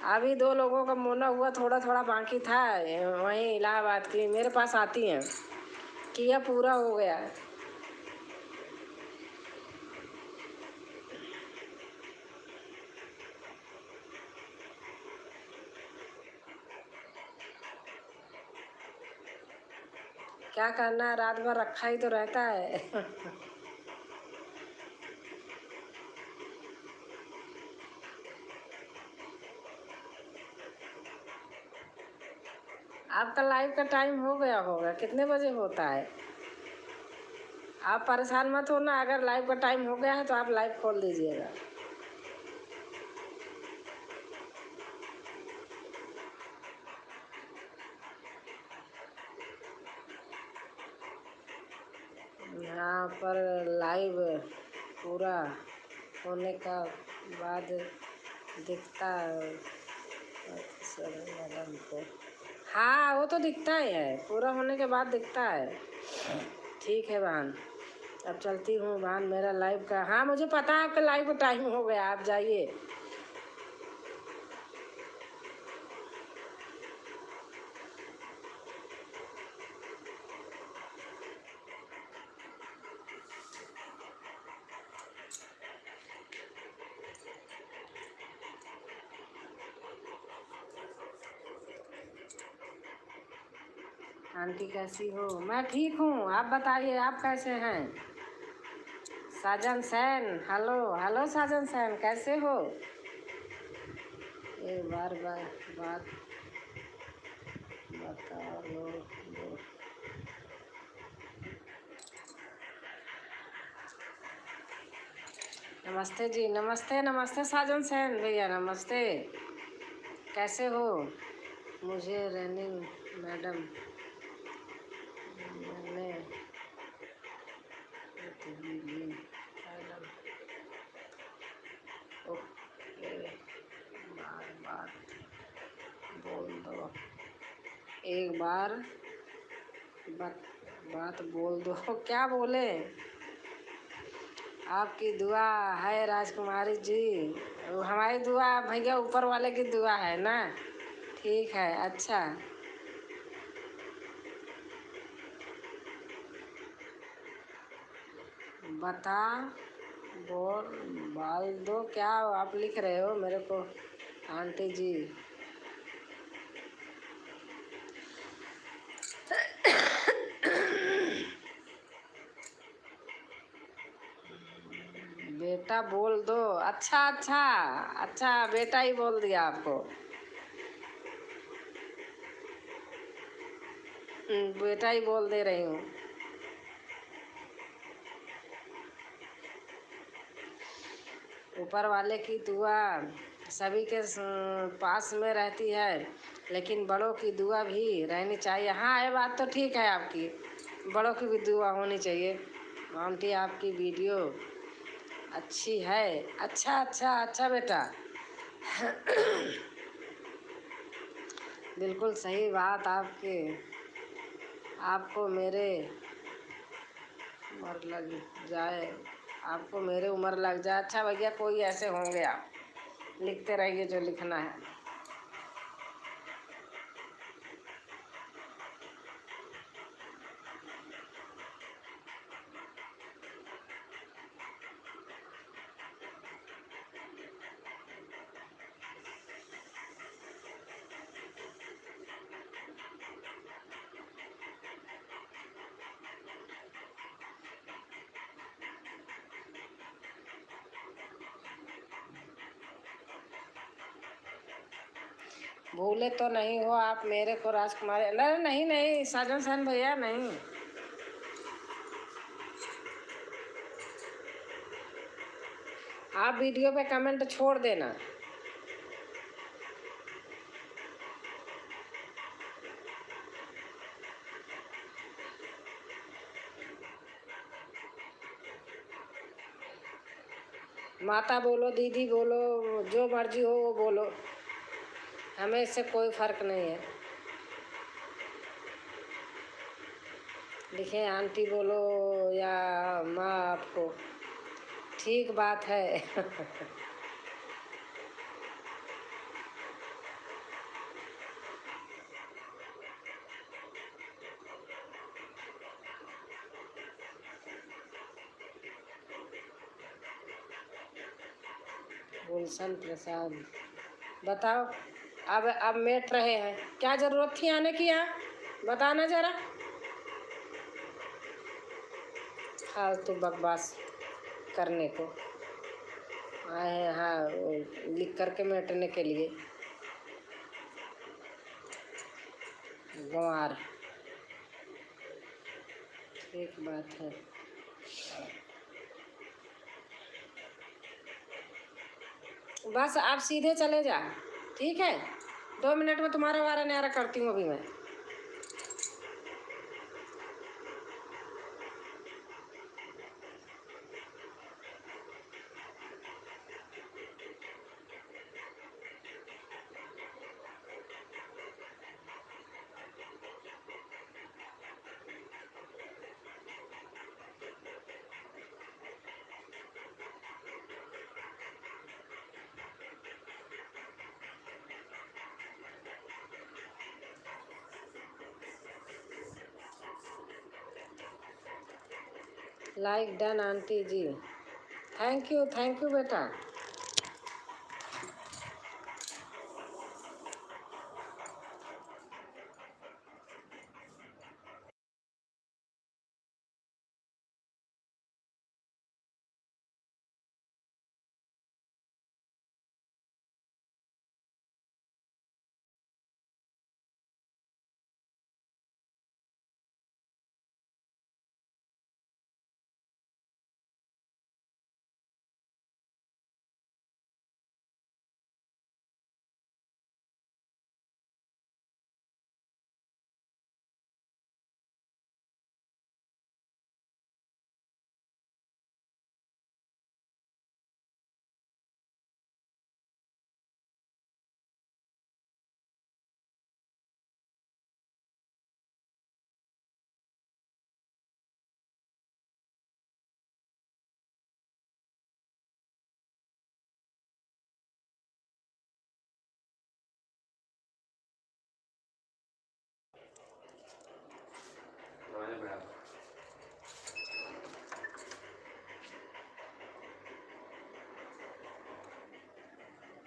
अभी दो लोगों का मोना हुआ, थोड़ा थोड़ा बाकी था, वहीं इलाहाबाद की मेरे पास आती हैं, किया पूरा हो गया। क्या करना है, रात भर रखा ही तो रहता है। आपका लाइव का टाइम हो गया होगा, कितने बजे होता है? आप परेशान मत होना, अगर लाइव का टाइम हो गया है तो आप लाइव खोल दीजिएगा। यहाँ पर लाइव पूरा होने का बाद दिखता है सर मैडम को। हाँ, वो तो दिखता ही है, पूरा होने के बाद दिखता है। ठीक है बहन, अब चलती हूँ बहन, मेरा लाइव का, हाँ मुझे पता है आपका लाइव का टाइम हो गया, आप जाइए। आंटी कैसी हो? मैं ठीक हूँ, आप बताइए आप कैसे हैं? साजन सैन, हेलो हेलो साजन सैन, कैसे हो? एक बार बात बता लो। नमस्ते जी, नमस्ते नमस्ते साजन सैन भैया, नमस्ते, कैसे हो? मुझे रनिंग मैडम मैंने मैडम ओके, बार बोल दो, एक बार बात बोल दो। क्या बोले? आपकी दुआ है राजकुमारी जी, वो हमारी दुआ भैया ऊपर वाले की दुआ है ना। ठीक है, अच्छा बता बोल बाल दो, क्या आप लिख रहे हो मेरे को आंटी जी? बेटा बेटा बोल दो। अच्छा अच्छा अच्छा, बेटा ही बोल दिया आपको। बेटा ही बोल दे रही हूँ। ऊपर वाले की दुआ सभी के पास में रहती है, लेकिन बड़ों की दुआ भी रहनी चाहिए। हाँ, ये बात तो ठीक है आपकी, बड़ों की भी दुआ होनी चाहिए। आंटी आपकी वीडियो अच्छी है। अच्छा अच्छा अच्छा बेटा, बिल्कुल सही बात आपकी। आपको मेरे उम्र लग जाए, आपको मेरे उम्र लग जाए। अच्छा भैया, कोई ऐसे होंगे आप, लिखते रहिए जो लिखना है। भूले तो नहीं हो आप मेरे को राजकुमारी? नहीं नहीं नहीं साजन सन भैया, नहीं। आप वीडियो पे कमेंट छोड़ देना। माता बोलो, दीदी बोलो, जो मर्जी हो वो बोलो, हमें इससे कोई फर्क नहीं है। लिखे आंटी बोलो या माँ, आपको ठीक बात है। गुलशन प्रसाद, बताओ। अब मेट रहे हैं, क्या जरूरत थी आने की यहाँ? बताना जरा। फालतू बकवास करने को आए हैं। हाँ, लिख करके मेटने के लिए। गंवार, ठीक बात है। बस आप सीधे चले जा, ठीक है? 2 मिनट में तुम्हारा वारा न्यारा करती हूँ अभी मैं। Like done aunty ji, thank you बेटा।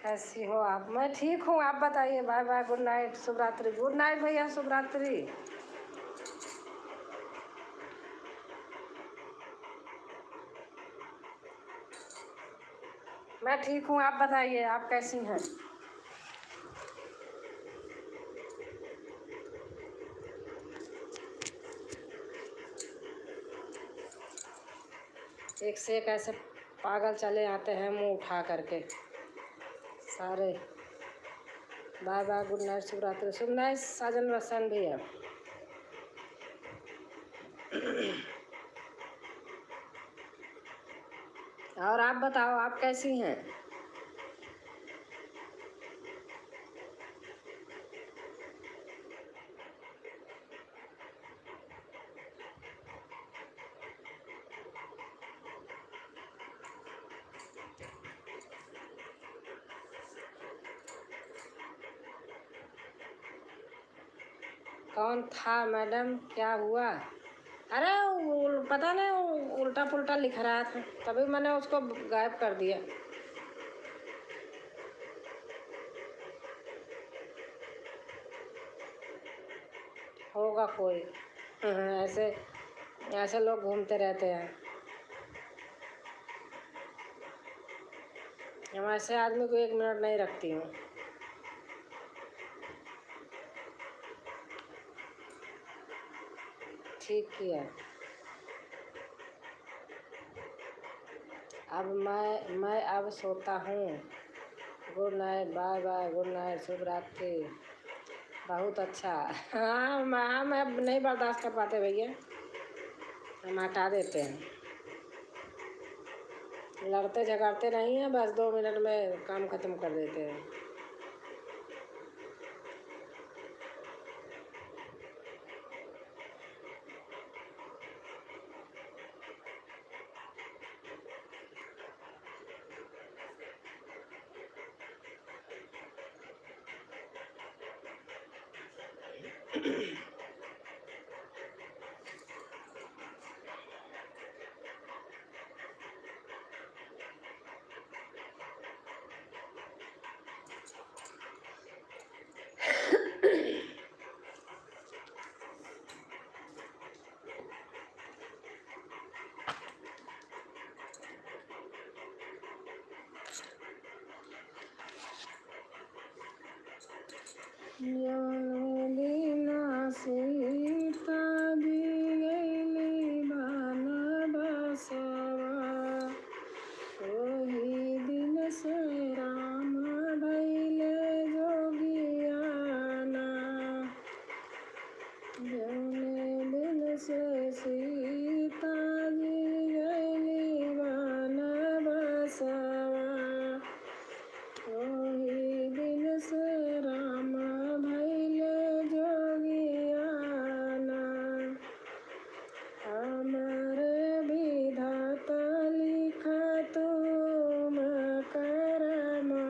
कैसी हो आप? मैं ठीक हूँ, आप बताइए। बाय बाय, गुड नाइट, शुभ रात्रि। गुड नाइट भैया, शुभ रात्रि। मैं ठीक हूँ, आप बताइए, आप कैसी हैं? एक से एक ऐसे पागल चले आते हैं मुंह उठा करके सारे। बाय बाय, गुड नाइट, शुभ रात्रि, शुभ नाइट साजन रसन भी है। और आप बताओ, आप कैसी हैं? कौन था मैडम, क्या हुआ? अरे पता नहीं, उल्टा पुल्टा लिख रहा था, तभी मैंने उसको गायब कर दिया। होगा कोई। ऐसे ऐसे लोग घूमते रहते हैं। मैं ऐसे आदमी को 1 मिनट नहीं रखती हूँ। ठीक किया। अब मैं अब सोता हूँ। Good night, bye bye, good night, शुभ रात्रि। बहुत अच्छा। हाँ, मैं नहीं बर्दाश्त कर पाते भैया, हम हटा देते हैं। लड़ते झगड़ते नहीं हैं, बस 2 मिनट में काम ख़त्म कर देते हैं। बिना सीता जी गइली बनबसवा, ओही दिन से राम भइले जोगियाना। जौने दिन से सीता जी गइली बनबसवा, ओही दिन से राम भइले जोगियाना। हमरे विधाता लिखत तुम करमवा,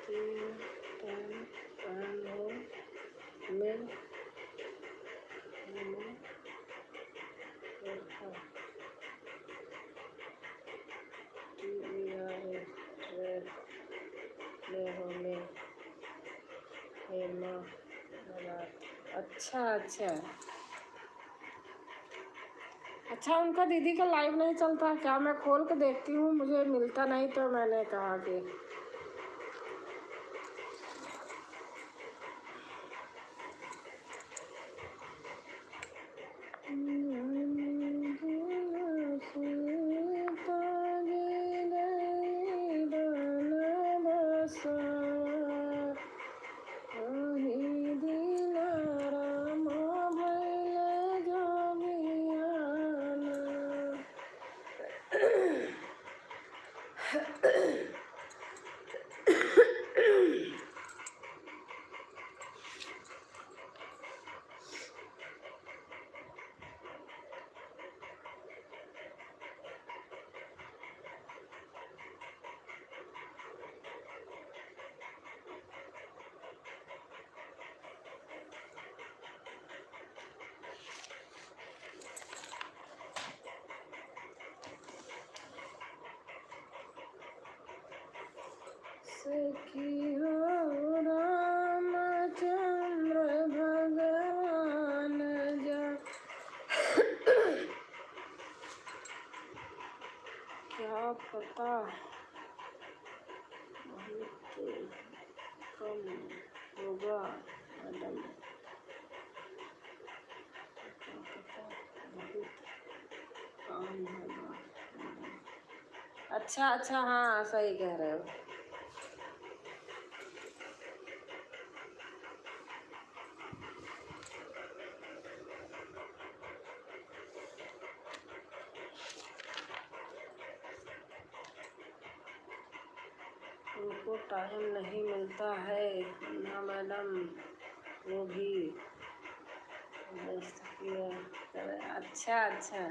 कीर्तन अनो में अच्छा अच्छा अच्छा, उनका दीदी का लाइव नहीं चलता क्या? मैं खोल के देखती हूँ, मुझे मिलता नहीं, तो मैंने कहा कि सखी हो रामचंद्र भगवान जा क्या पता बहुत कम होगा मैडम, क्या पता बहुत कम होगा। अच्छा अच्छा, हाँ सही कह रहे हो। उनको टाइम नहीं मिलता है ना मैडम, वो भी रेस्ट किया करें। अच्छा अच्छा,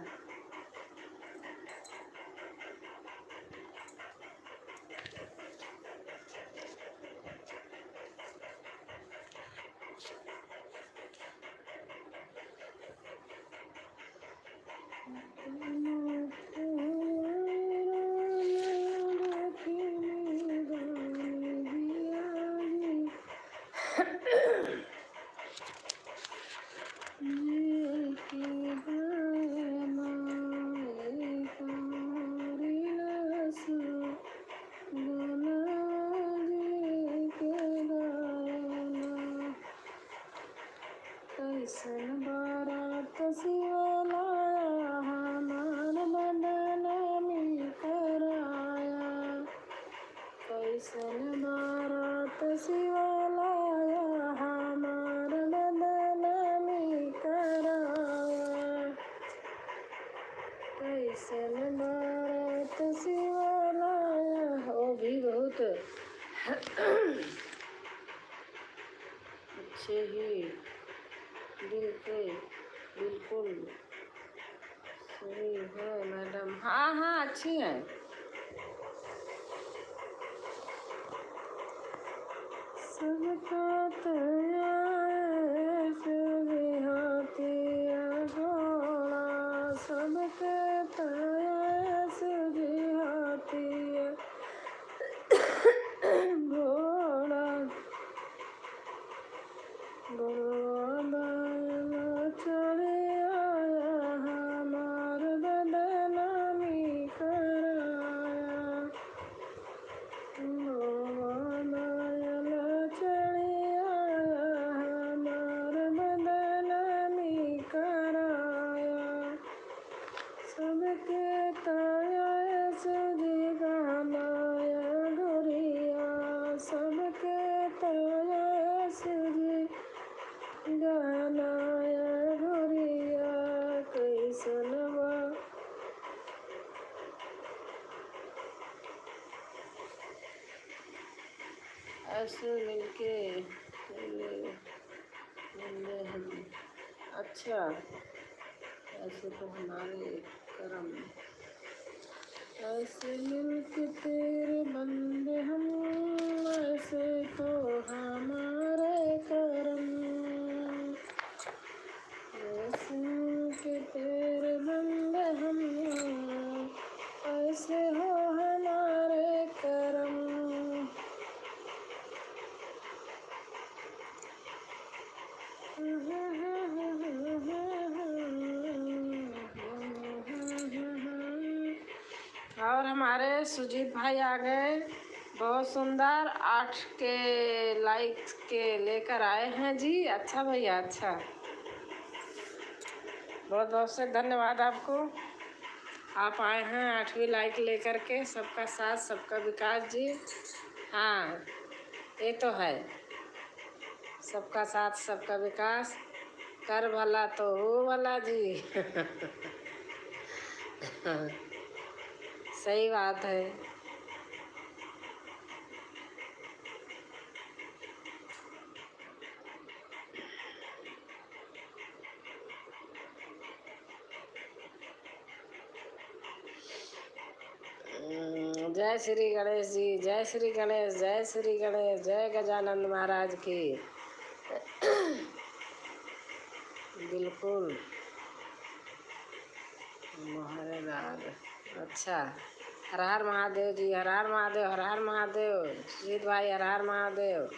कैसन बारात सिवालाया हमार बदनामी कराया, कैसन बारात सिवालाया हमार बदनामी कराया, कैसन बारात सिवालाया। वो भी बहुत अच्छे ही दिल के बिल्कुल सही है मैडम। हाँ हाँ अच्छी है। सबका घोड़ा, सबके घोड़ा चढ़े आया हमार बदनामी कराया, चढ़े आया हमार बदनामी कराया, सबके ताया सुजी गहनाया गोरिया, सबके ताया सुजी गहनाया गोरिया, कैसन बा ऐसे मिलके मिले हम। अच्छा, ऐसे तो हमारे करम, ऐसे मिलके तेरे बंदे हम, ऐसे तो हमारे करम, ऐसे मिलके तेरे बंदे हम, ऐसे हो हमारे करम। और हमारे सुजीत भाई आ गए, बहुत सुंदर 8 के लाइक के लेकर आए हैं जी। अच्छा भैया अच्छा, बहुत बहुत से धन्यवाद आपको। आप आए हैं 8वीं लाइक लेकर के। सबका साथ सबका विकास जी। हाँ ये तो है, सबका साथ सबका विकास, कर भला तो हो भला जी। सही बात है। जय श्री गणेश जी, जय श्री गणेश, जय श्री गणेश, जय गजानंद महाराज की। बिल्कुल महाराज। अच्छा, हर हर महादेव जी, हर हर महादेव, हर हर महादेव। सुजीत भाई हर हर महादेव।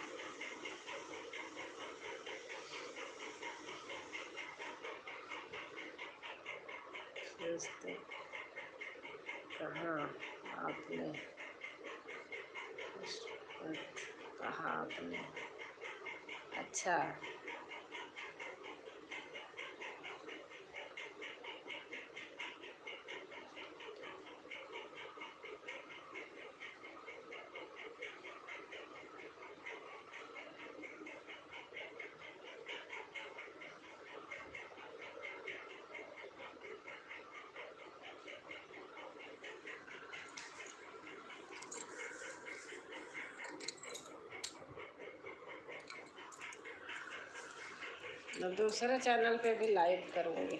कहाँ आपने कहा आपने? अच्छा, मैं दूसरे चैनल पे भी लाइव करूँगी।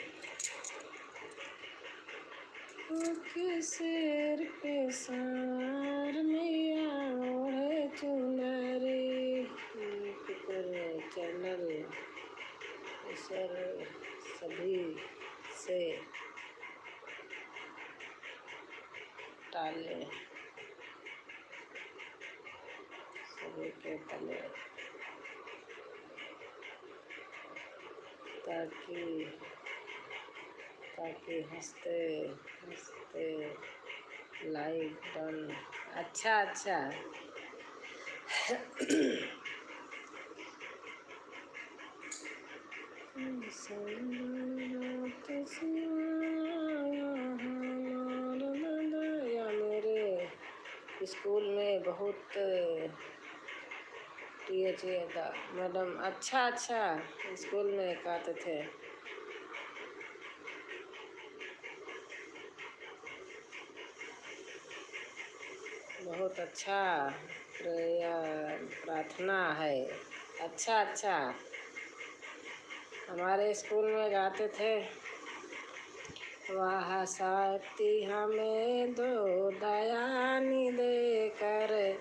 शेर पे सार मिया ओढ़े चुनरी चैनल सर सभी से टाले सभी के तले ताकि ताकि हंसते हंसते लाइव बन। अच्छा अच्छा। या मेरे स्कूल में बहुत टीचर था मैडम। अच्छा अच्छा, स्कूल में एक आते थे। बहुत अच्छा प्रार्थना है। अच्छा अच्छा, हमारे स्कूल में गाते थे, वाह शक्ति हमें दो दयानी दे कर।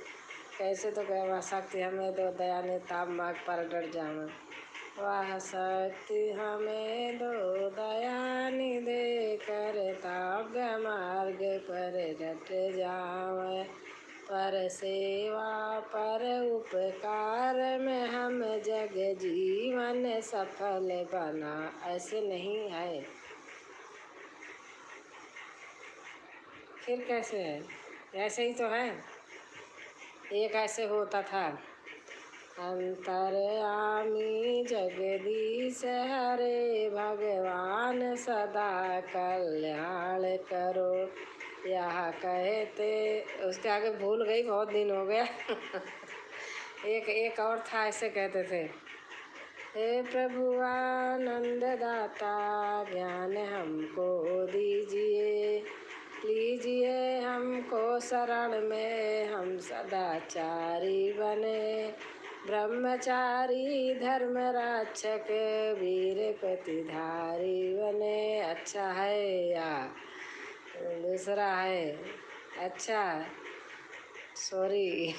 कैसे तो कहे, वाह शक्ति हमें दो दयानी ताप माग पर डर जावे। वाह शक्ति हमें दो दयानी दे कर ताप मार्ग पर डट जावे। पर सेवा पर उपकार में हम जग जीवन सफल बना। ऐसे नहीं है, फिर कैसे है? ऐसे ही तो है। एक ऐसे होता था, अंतर्यामी जगदीश हरे भगवान सदा कल्याण करो। यह कहते, उसके आगे भूल गई, बहुत दिन हो गया। एक और था, ऐसे कहते थे, हे प्रभु आनंद दाता ज्ञान हमको दीजिए। लीजिए हमको शरण में, हम सदाचारी बने। ब्रह्मचारी धर्म रक्षक वीर प्रतिधारी बने। अच्छा है या दूसरा है? अच्छा, सॉरी।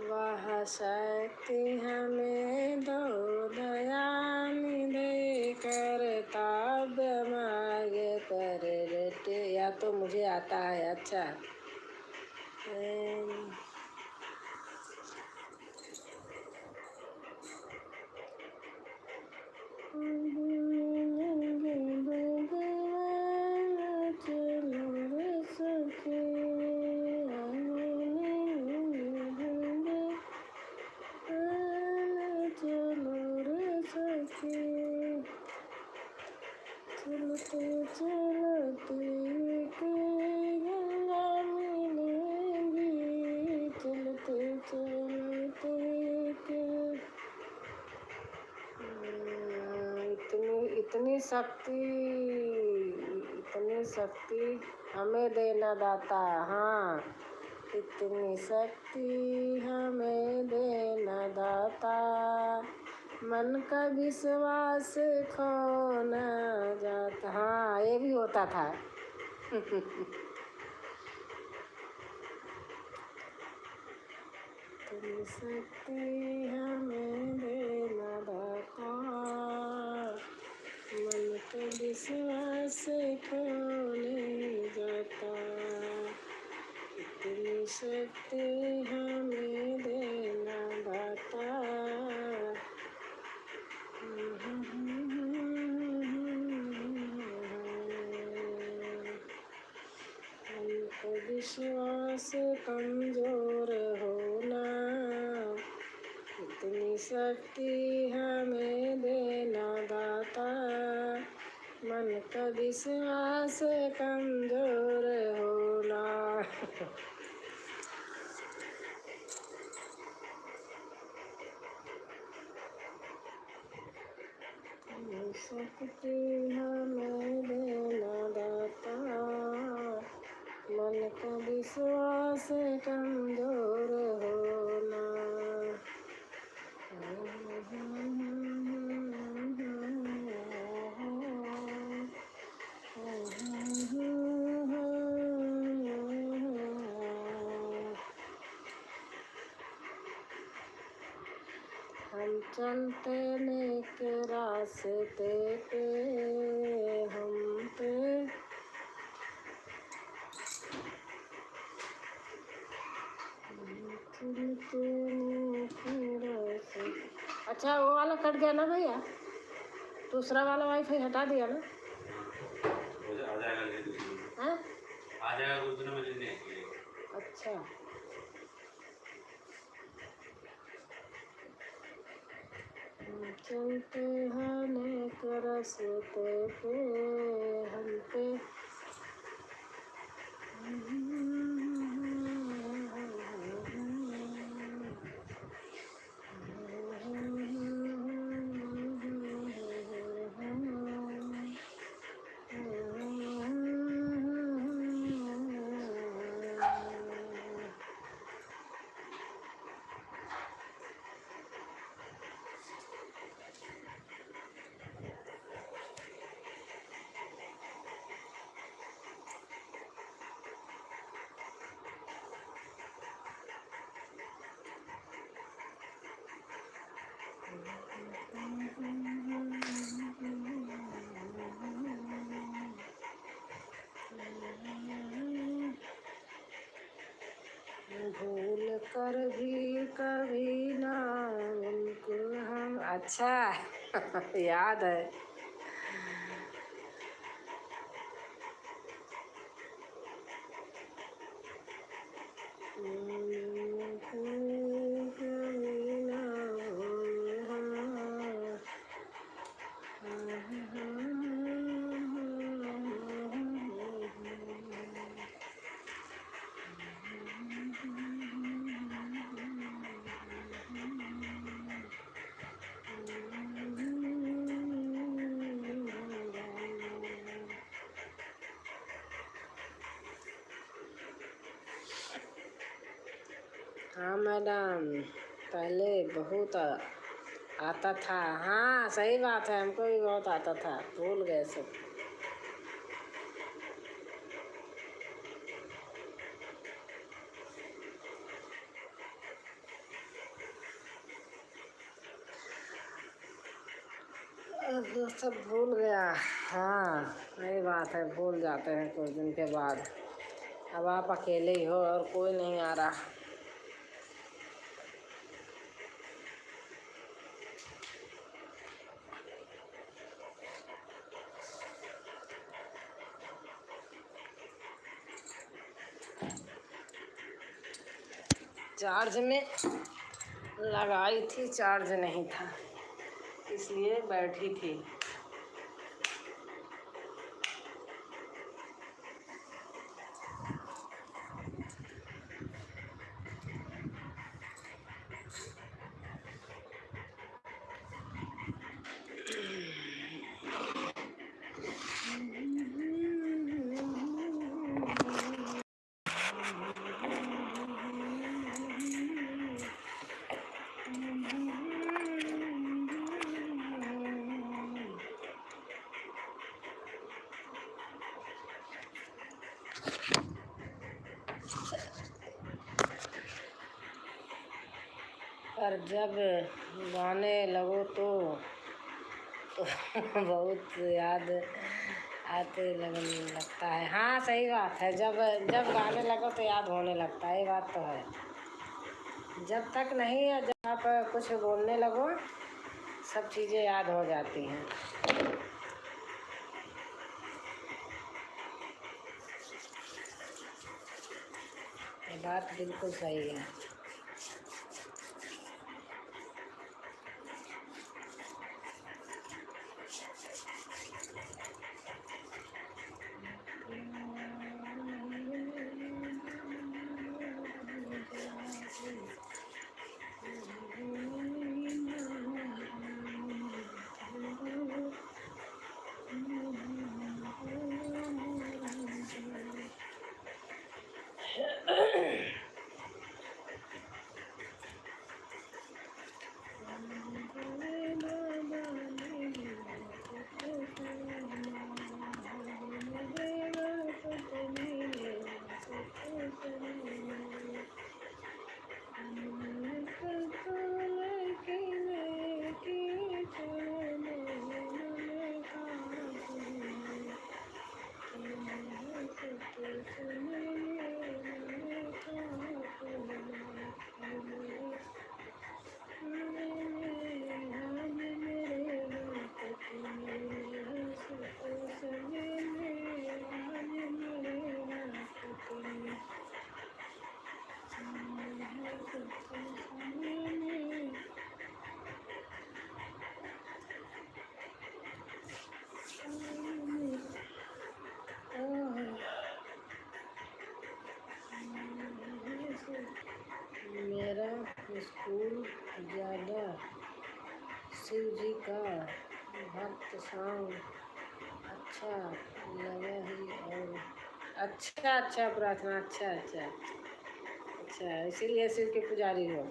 वह शक्ति हमें दो दयानी दे कर ताब मार्ग पर रटे। या तो मुझे आता है। अच्छा, चलते चलते गंगा मिलेंगी। चलते चलते इतनी शक्ति हमें देना दाता। हाँ, इतनी शक्ति हमें देना दाता। मन का विश्वास खो न जाता। हाँ, ये भी होता था। इतनी शक्ति हमें देना दाता। मन का विश्वास खो नहीं जाता। इतनी शक्ति हमें देना दाता। विश्वास कमजोर होना, इतनी शक्ति हमें देना दाता, मन का विश्वास कमजोर होना। शक्ति हमें देना दाता, मन का विश्वास कमजोर होना। हम चलते नेक रास्ते पे, हम पे चलते नेक रास्ते। अच्छा वो वाला कट गया ना भैया, दूसरा वाला वाईफाई हटा दिया ना? आ जाएगा, हाँ आ जाएगा कुछ दिनों में लेने। अच्छा चलते हैं नेक रास्ते पे, हम पे भूल कर भी कभी ना उनको हम। अच्छा याद है। हाँ मैडम, पहले बहुत आता था। हाँ सही बात है, हमको भी बहुत आता था, भूल गए सब। अब सब भूल गया। हाँ सही बात है, भूल जाते हैं कुछ दिन के बाद। अब आप अकेले ही हो और कोई नहीं आ रहा। चार्ज में लगाई थी, चार्ज नहीं था, इसलिए बैठी थी। पर जब गाने लगो तो बहुत याद आते लगता है। हाँ सही बात है, जब जब गाने लगो तो याद होने लगता है, ये बात तो है। जब तक नहीं है, जब आप कुछ बोलने लगो सब चीज़ें याद हो जाती हैं। बात बिल्कुल सही है। मेरा स्कूल ज़्यादा शिव जी का भक्त सॉन्ग अच्छा लगा ही। और अच्छा प्रार्थना, अच्छा इसीलिए शिव के पुजारी हो।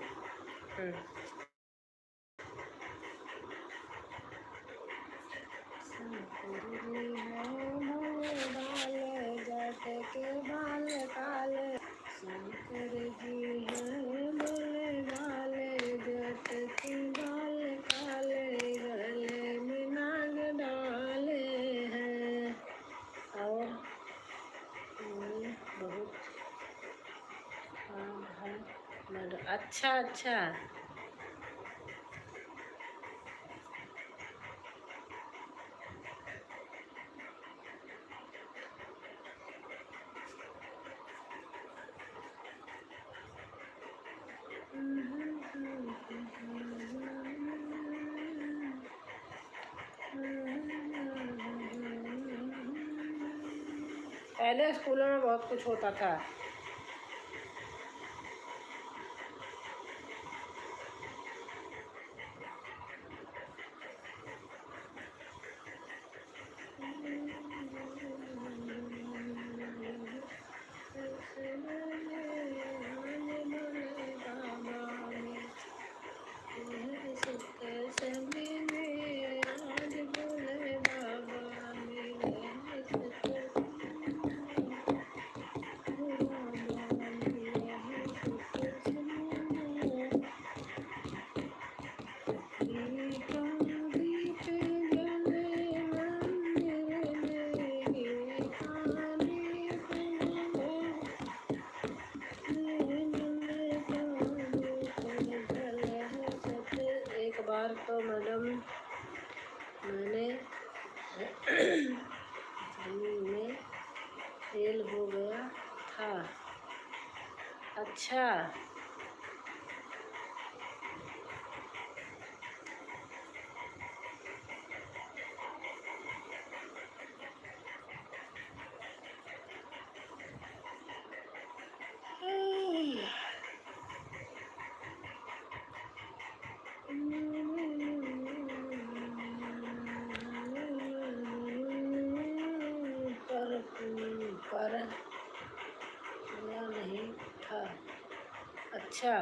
के बाल काले शंकर जी हैं, बोले वाले जट के बाल काले, गले में नाग डाले हैं। और बहुत अच्छा पहले स्कूलों में बहुत कुछ होता था। तो मैडम मैंने में फेल हो गया था। अच्छा पर हुआ नहीं था। अच्छा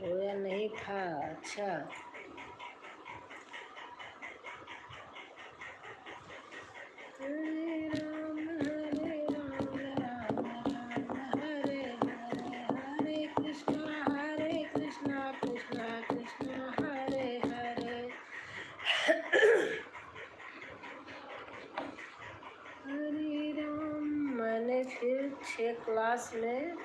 होया नहीं था। अच्छा हरे राम राम हरे हरे, हरे कृष्णा कृष्णा कृष्णा हरे हरे, हरे राम। मैंने फिर 6 क्लास में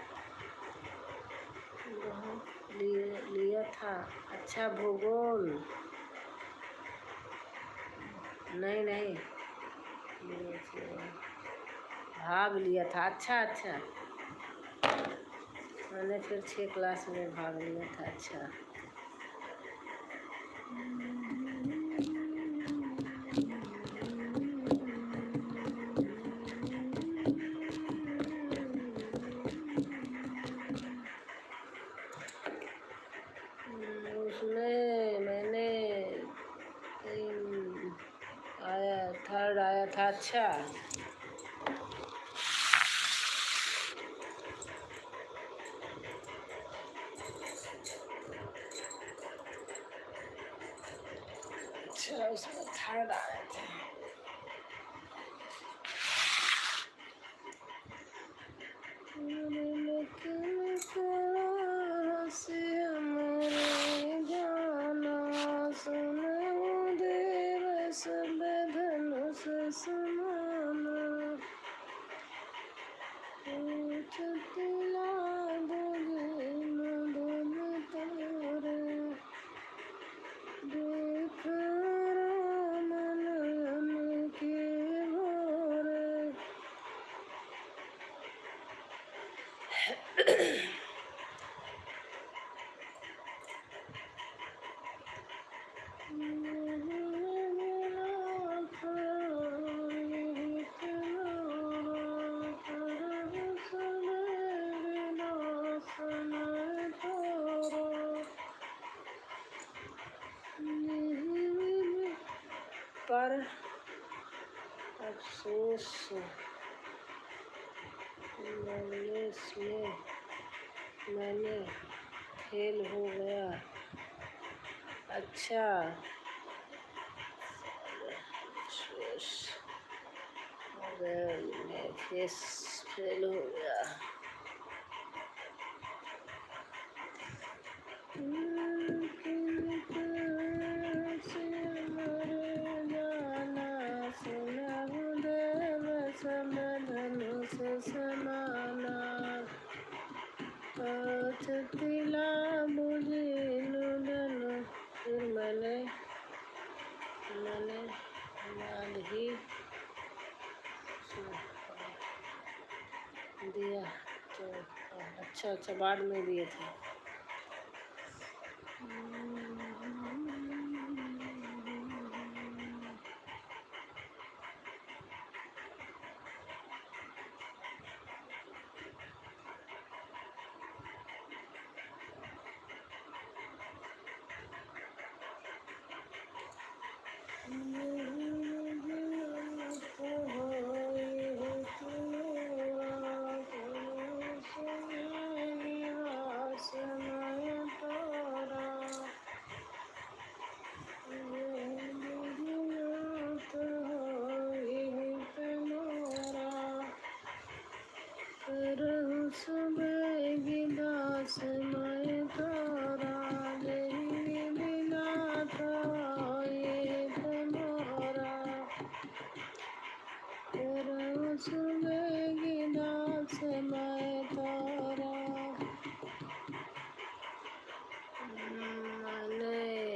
लिया था। अच्छा भूगोल नहीं नहीं, भाग लिया था। अच्छा अच्छा, मैंने फिर 6 क्लास में भाग लिया था। अच्छा, उसमें मैंने आया, थर्ड आया था। अच्छा, अच्छा उसमें थर्ड आया था। से हमारे जाना सुनो देव सब धनुष समाना, चतुला बोले मधुन तोरे, देख मन के भोरे। पर अफसोस में मैंने फेल हो गया। अच्छा, अफसोस मैं फेल हो गया। समाना तिला मुझे लुदन, फिर मैंने याद ही दिया तो। अच्छा अच्छा, बाद में दिए थे।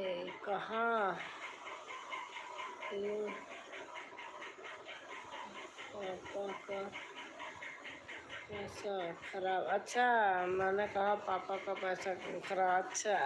मैंने कहा पापा का पैसा खराब। अच्छा, मैंने कहा पापा का पैसा खराब। अच्छा,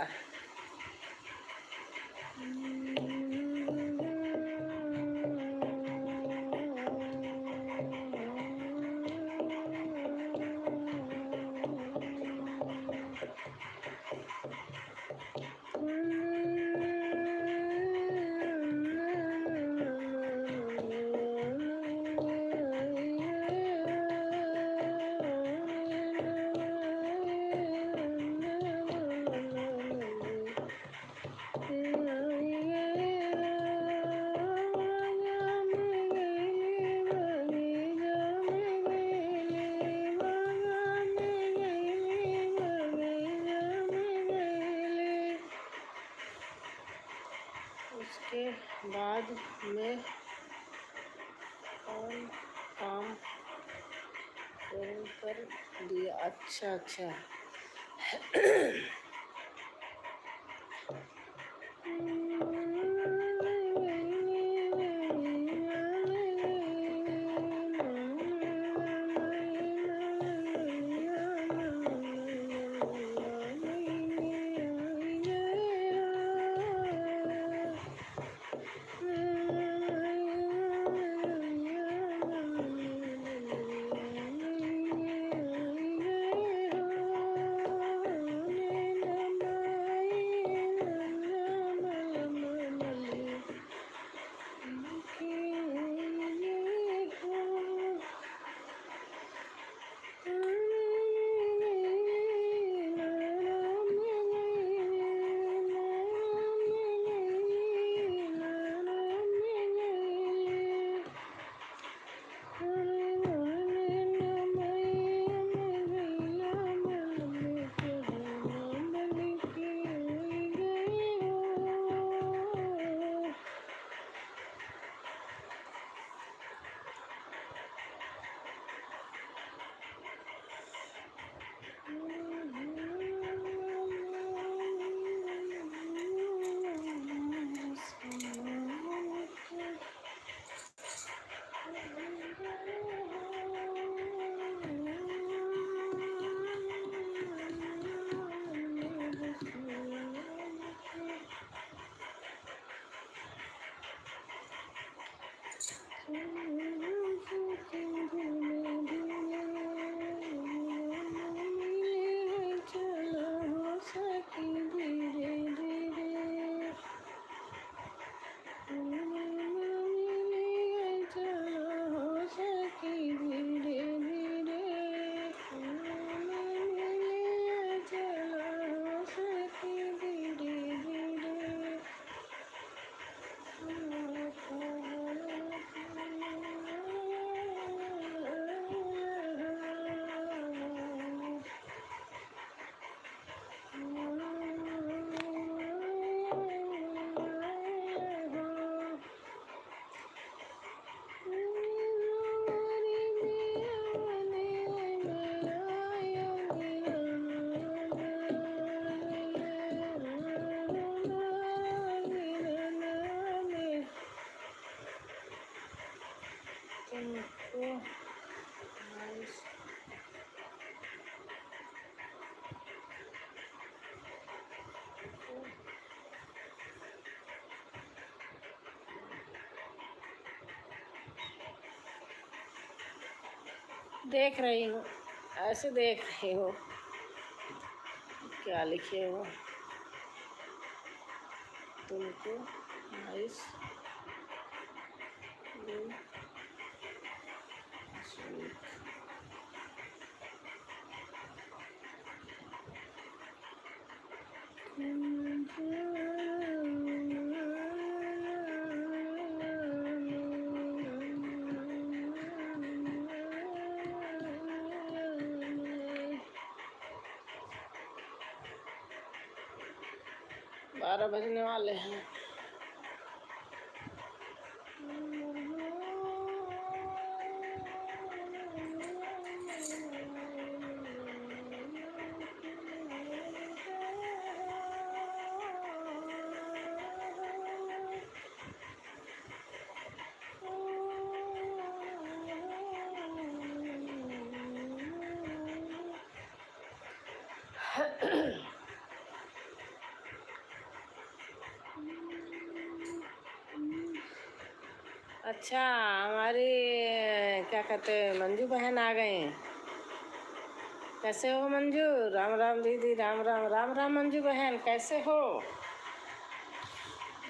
उसके बाद में काम कर दिया। अच्छा अच्छा, देख रही हूँ, ऐसे देख रही हूँ क्या लिखे हो। तुमको नाइस बारह बजने वाले हैं। अच्छा, हमारी क्या कहते हैं मंजू बहन आ गए हैं। कैसे हो मंजू? राम राम दीदी, राम राम। राम राम मंजू बहन, कैसे हो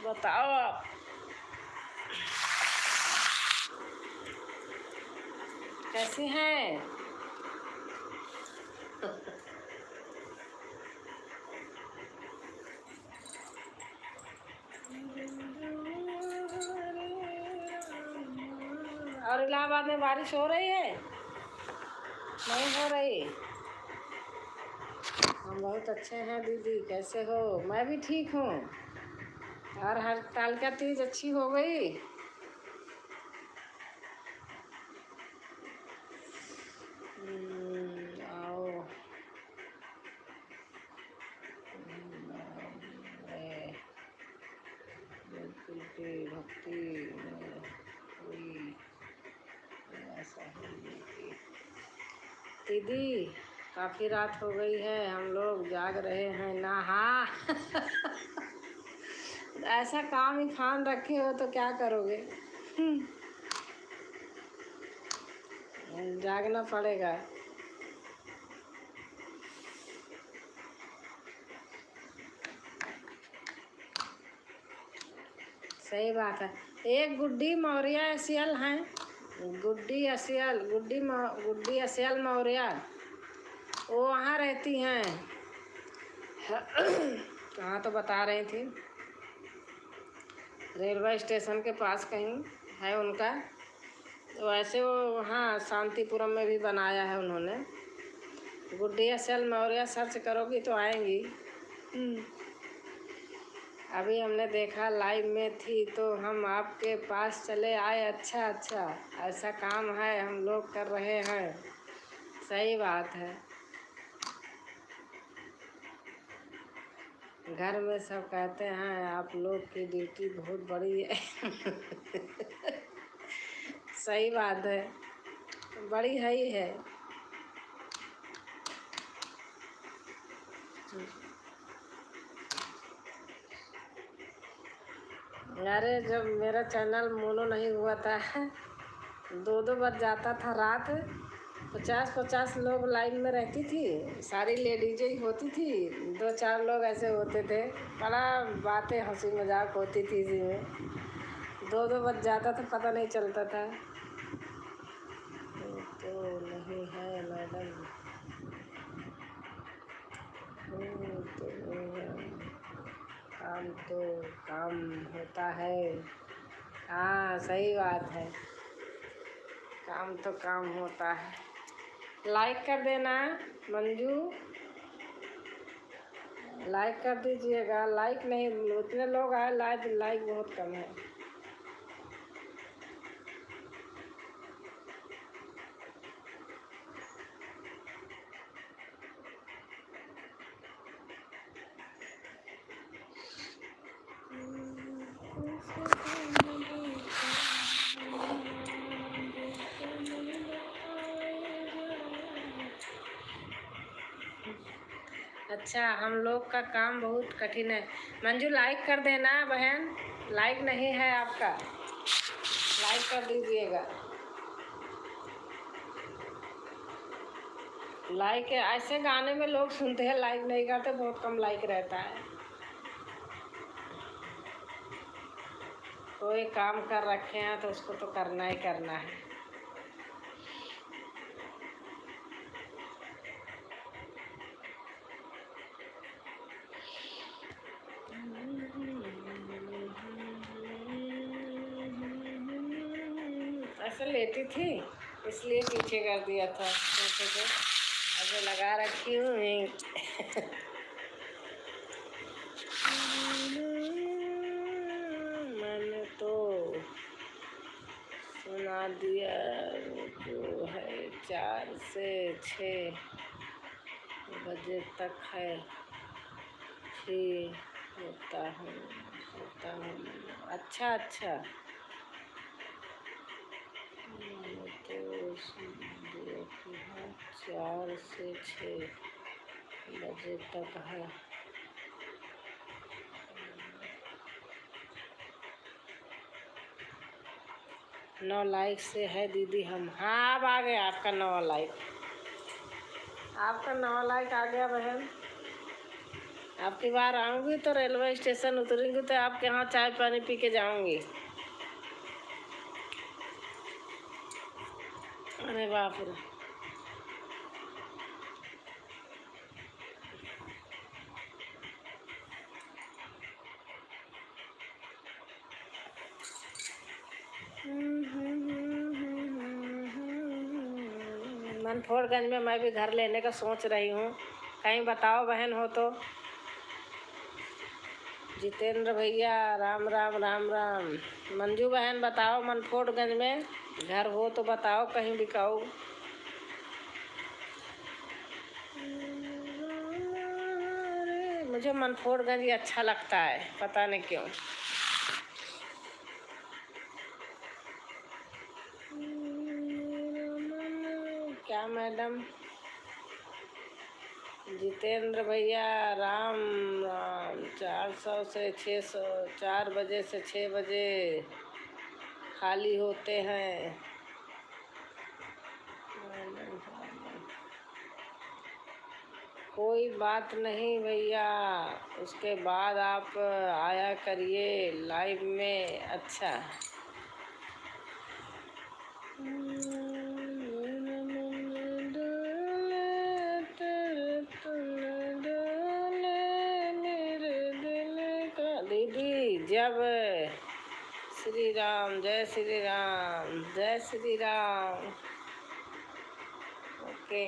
बताओ आप। कैसी हैं? और इलाहाबाद में बारिश हो रही है? नहीं हो रही? हम बहुत अच्छे हैं दीदी, कैसे हो? मैं भी ठीक हूँ। और हड़ताल का तीज अच्छी हो गई? आओ। बिल्कुल भी भक्ति में कोई ऐसा ही नहीं। दीदी काफ़ी रात हो गई है, हम लोग जाग रहे हैं ना। हाँ ऐसा काम ही फान रखे हो तो क्या करोगे? जागना पड़ेगा। सही बात है। एक गुड्डी मौर्य असियल हैं, गुड्डी असियल मौर्य, वो वहाँ रहती हैं। कहाँ तो बता रही थी, रेलवे स्टेशन के पास कहीं है उनका। तो वैसे वो वहाँ शांतिपुरम में भी बनाया है उन्होंने। गुड्डी असियल मौर्य सर्च करोगी तो आएंगी। अभी हमने देखा, लाइव में थी तो हम आपके पास चले आए। अच्छा अच्छा, ऐसा काम है हम लोग कर रहे हैं। सही बात है। घर में सब कहते हैं आप लोग की ड्यूटी बहुत बड़ी है। सही बात है, बड़ी है ही है। अरे जब मेरा चैनल मोनो नहीं हुआ था, 2 बज जाता था रात, 50 लोग लाइन में रहती थी, सारी लेडीजें ही होती थी, 2-4 लोग ऐसे होते थे। बड़ा बातें हंसी मजाक होती थी इसी में। 2 बज जाता था, पता नहीं चलता था। तो नहीं है मैडम, तो काम होता है। हाँ सही बात है, काम तो काम होता है। लाइक कर देना मंजू, लाइक कर दीजिएगा। लाइक नहीं, उतने लोग आए, लाइक बहुत कम है। अच्छा, हम लोग का काम बहुत कठिन है। मंजू लाइक कर देना बहन, लाइक नहीं है आपका, लाइक कर दीजिएगा। लाइक ऐसे गाने में लोग सुनते हैं, लाइक नहीं करते, बहुत कम लाइक रहता है। कोई काम कर रखे हैं तो उसको तो करना ही करना है। ऐसे लेटी थी इसलिए पीछे कर दिया था, पीछे को अभी लगा रखी हूँ। मैंने तो सुना दिया जो है 4 से 6 बजे तक है, फिर होता हूँ। अच्छा अच्छा, मैंने तो सुन दिया कि हाँ 4 से 6 बजे तक है। 9 लाइक से है दीदी हम। हाँ अब आ गया आपका 9 लाइक, आपका 9 लाइक आ गया बहन। आपकी बार आऊँगी तो रेलवे स्टेशन उतरूँगी तो आपके यहाँ चाय पानी पी के जाऊँगी। अरे बाप रे, मनफोरगंज में मैं भी घर लेने का सोच रही हूँ, कहीं बताओ बहन हो तो। जितेंद्र भैया राम राम राम राम। मंजू बहन बताओ मनफोरगंज में घर हो तो बताओ, कहीं बिकाऊ। मुझे मनफोरगंज ही अच्छा लगता है, पता नहीं क्यों। क्या मैडम? जितेंद्र भैया राम राम। 400 से 600, 4 बजे से 6 बजे खाली होते हैं। कोई बात नहीं भैया, उसके बाद आप आया करिए लाइव में। अच्छा दीदी, जब श्री राम, जय श्री राम, जय श्री राम। ओके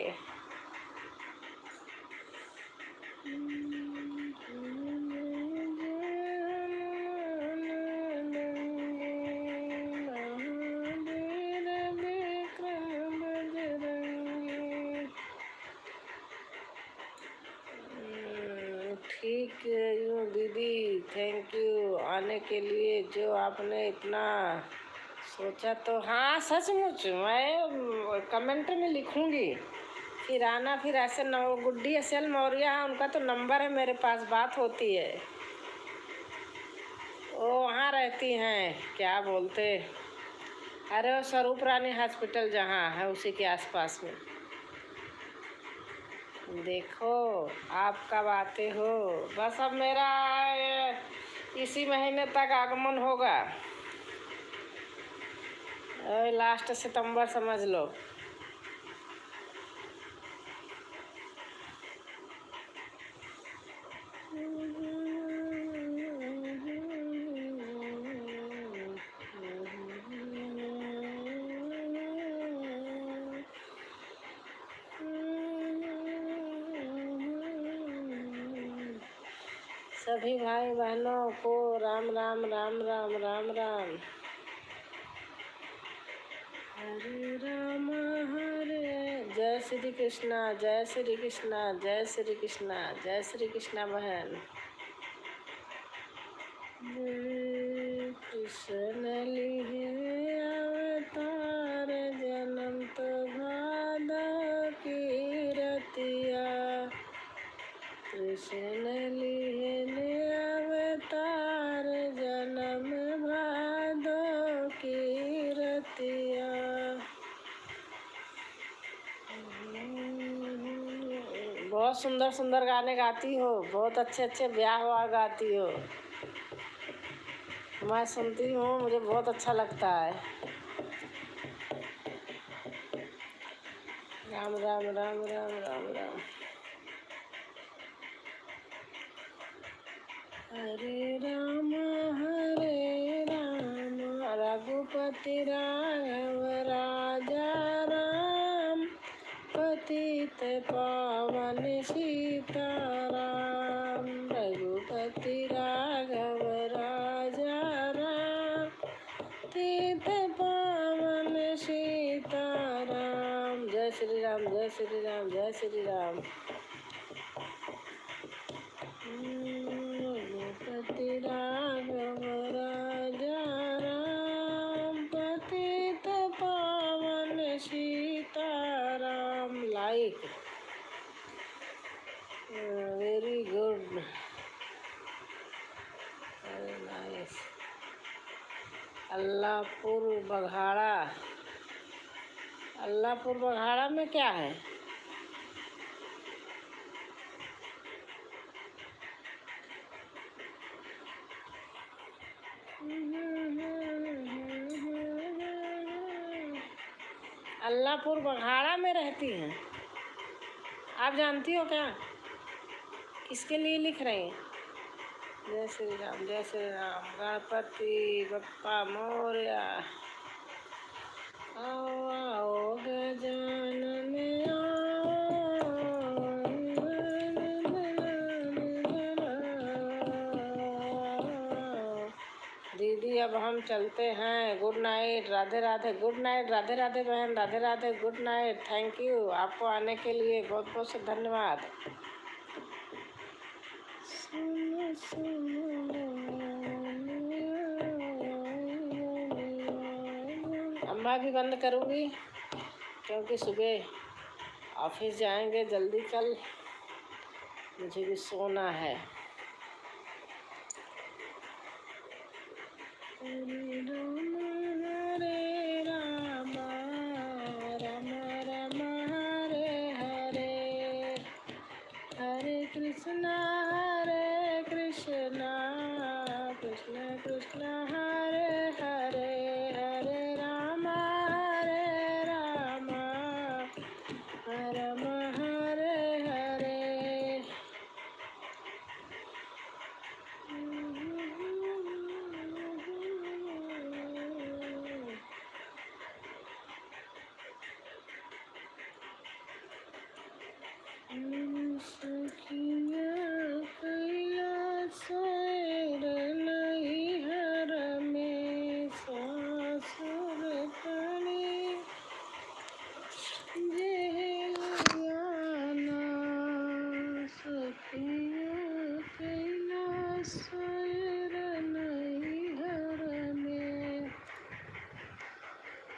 ठीक यूँ दीदी, थैंक यू आने के लिए, जो आपने इतना सोचा। तो हाँ सचमुच मैं कमेंट में लिखूंगी, फिर आना। फिर ऐसे गुड्डी असल मौर्य, उनका तो नंबर है मेरे पास, बात होती है। वो वहाँ रहती हैं, क्या बोलते, अरे वो स्वरूप रानी हॉस्पिटल जहाँ है उसी के आसपास में। देखो आप कब आते हो? बस अब मेरा इसी महीने तक आगमन होगा, लास्ट सितंबर समझ लो। सभी भाई बहनों को राम राम राम राम राम राम। हरे राम हरे, जय श्री कृष्णा, जय श्री कृष्णा, जय श्री कृष्णा, जय श्री कृष्णा बहन। कृष्ण लिए अवतार, जन्म तो भादव की रतिया। कृष्ण लिए अवतार, जन्म भादव की रतिया। बहुत सुंदर सुंदर गाने गाती हो, बहुत अच्छे अच्छे ब्याह हुआ गाती हो। मैं सुनती हूँ, मुझे बहुत अच्छा लगता है। राम राम राम राम राम राम। हरे राम रघुपति राघव राजा राम, पतित पावन सीताराम। रघुपति राघव राजा राम, पतित पावन सीताराम। जय श्री राम, जय श्री राम, जय श्री राम। रघुपति राघव राजा राम, पतित पावन Sitaram. Like very good, very nice. Allahpur Baghada, Allahpur Baghada में क्या है? अल्लाहपुर बघाड़ा में रहती हैं। आप जानती हो क्या? किसके लिए लिख रहे हैं? जय श्री राम, जय श्री राम। गणपति बप्पा मोरया। आओ आओ गजानन दीदी, अब हम चलते हैं। Good night, Radhe Radhe. Good night, Radhe Radhe बहन, Radhe Radhe, good night. Thank you आपको आने के लिए, बहुत बहुत से धन्यवाद। अम्मा भी बंद करूँगी क्योंकि सुबह ऑफिस जाएंगे जल्दी कल, मुझे भी सोना है। हरे राम राम राम हरे हरे, हरे कृष्णा कृष्ण कृष्ण हरे हरे, हरे राम राम हरे हरे। सखिया कैलासर नैहर में सासुर पड़े जेलियाना। सखिया कैलासर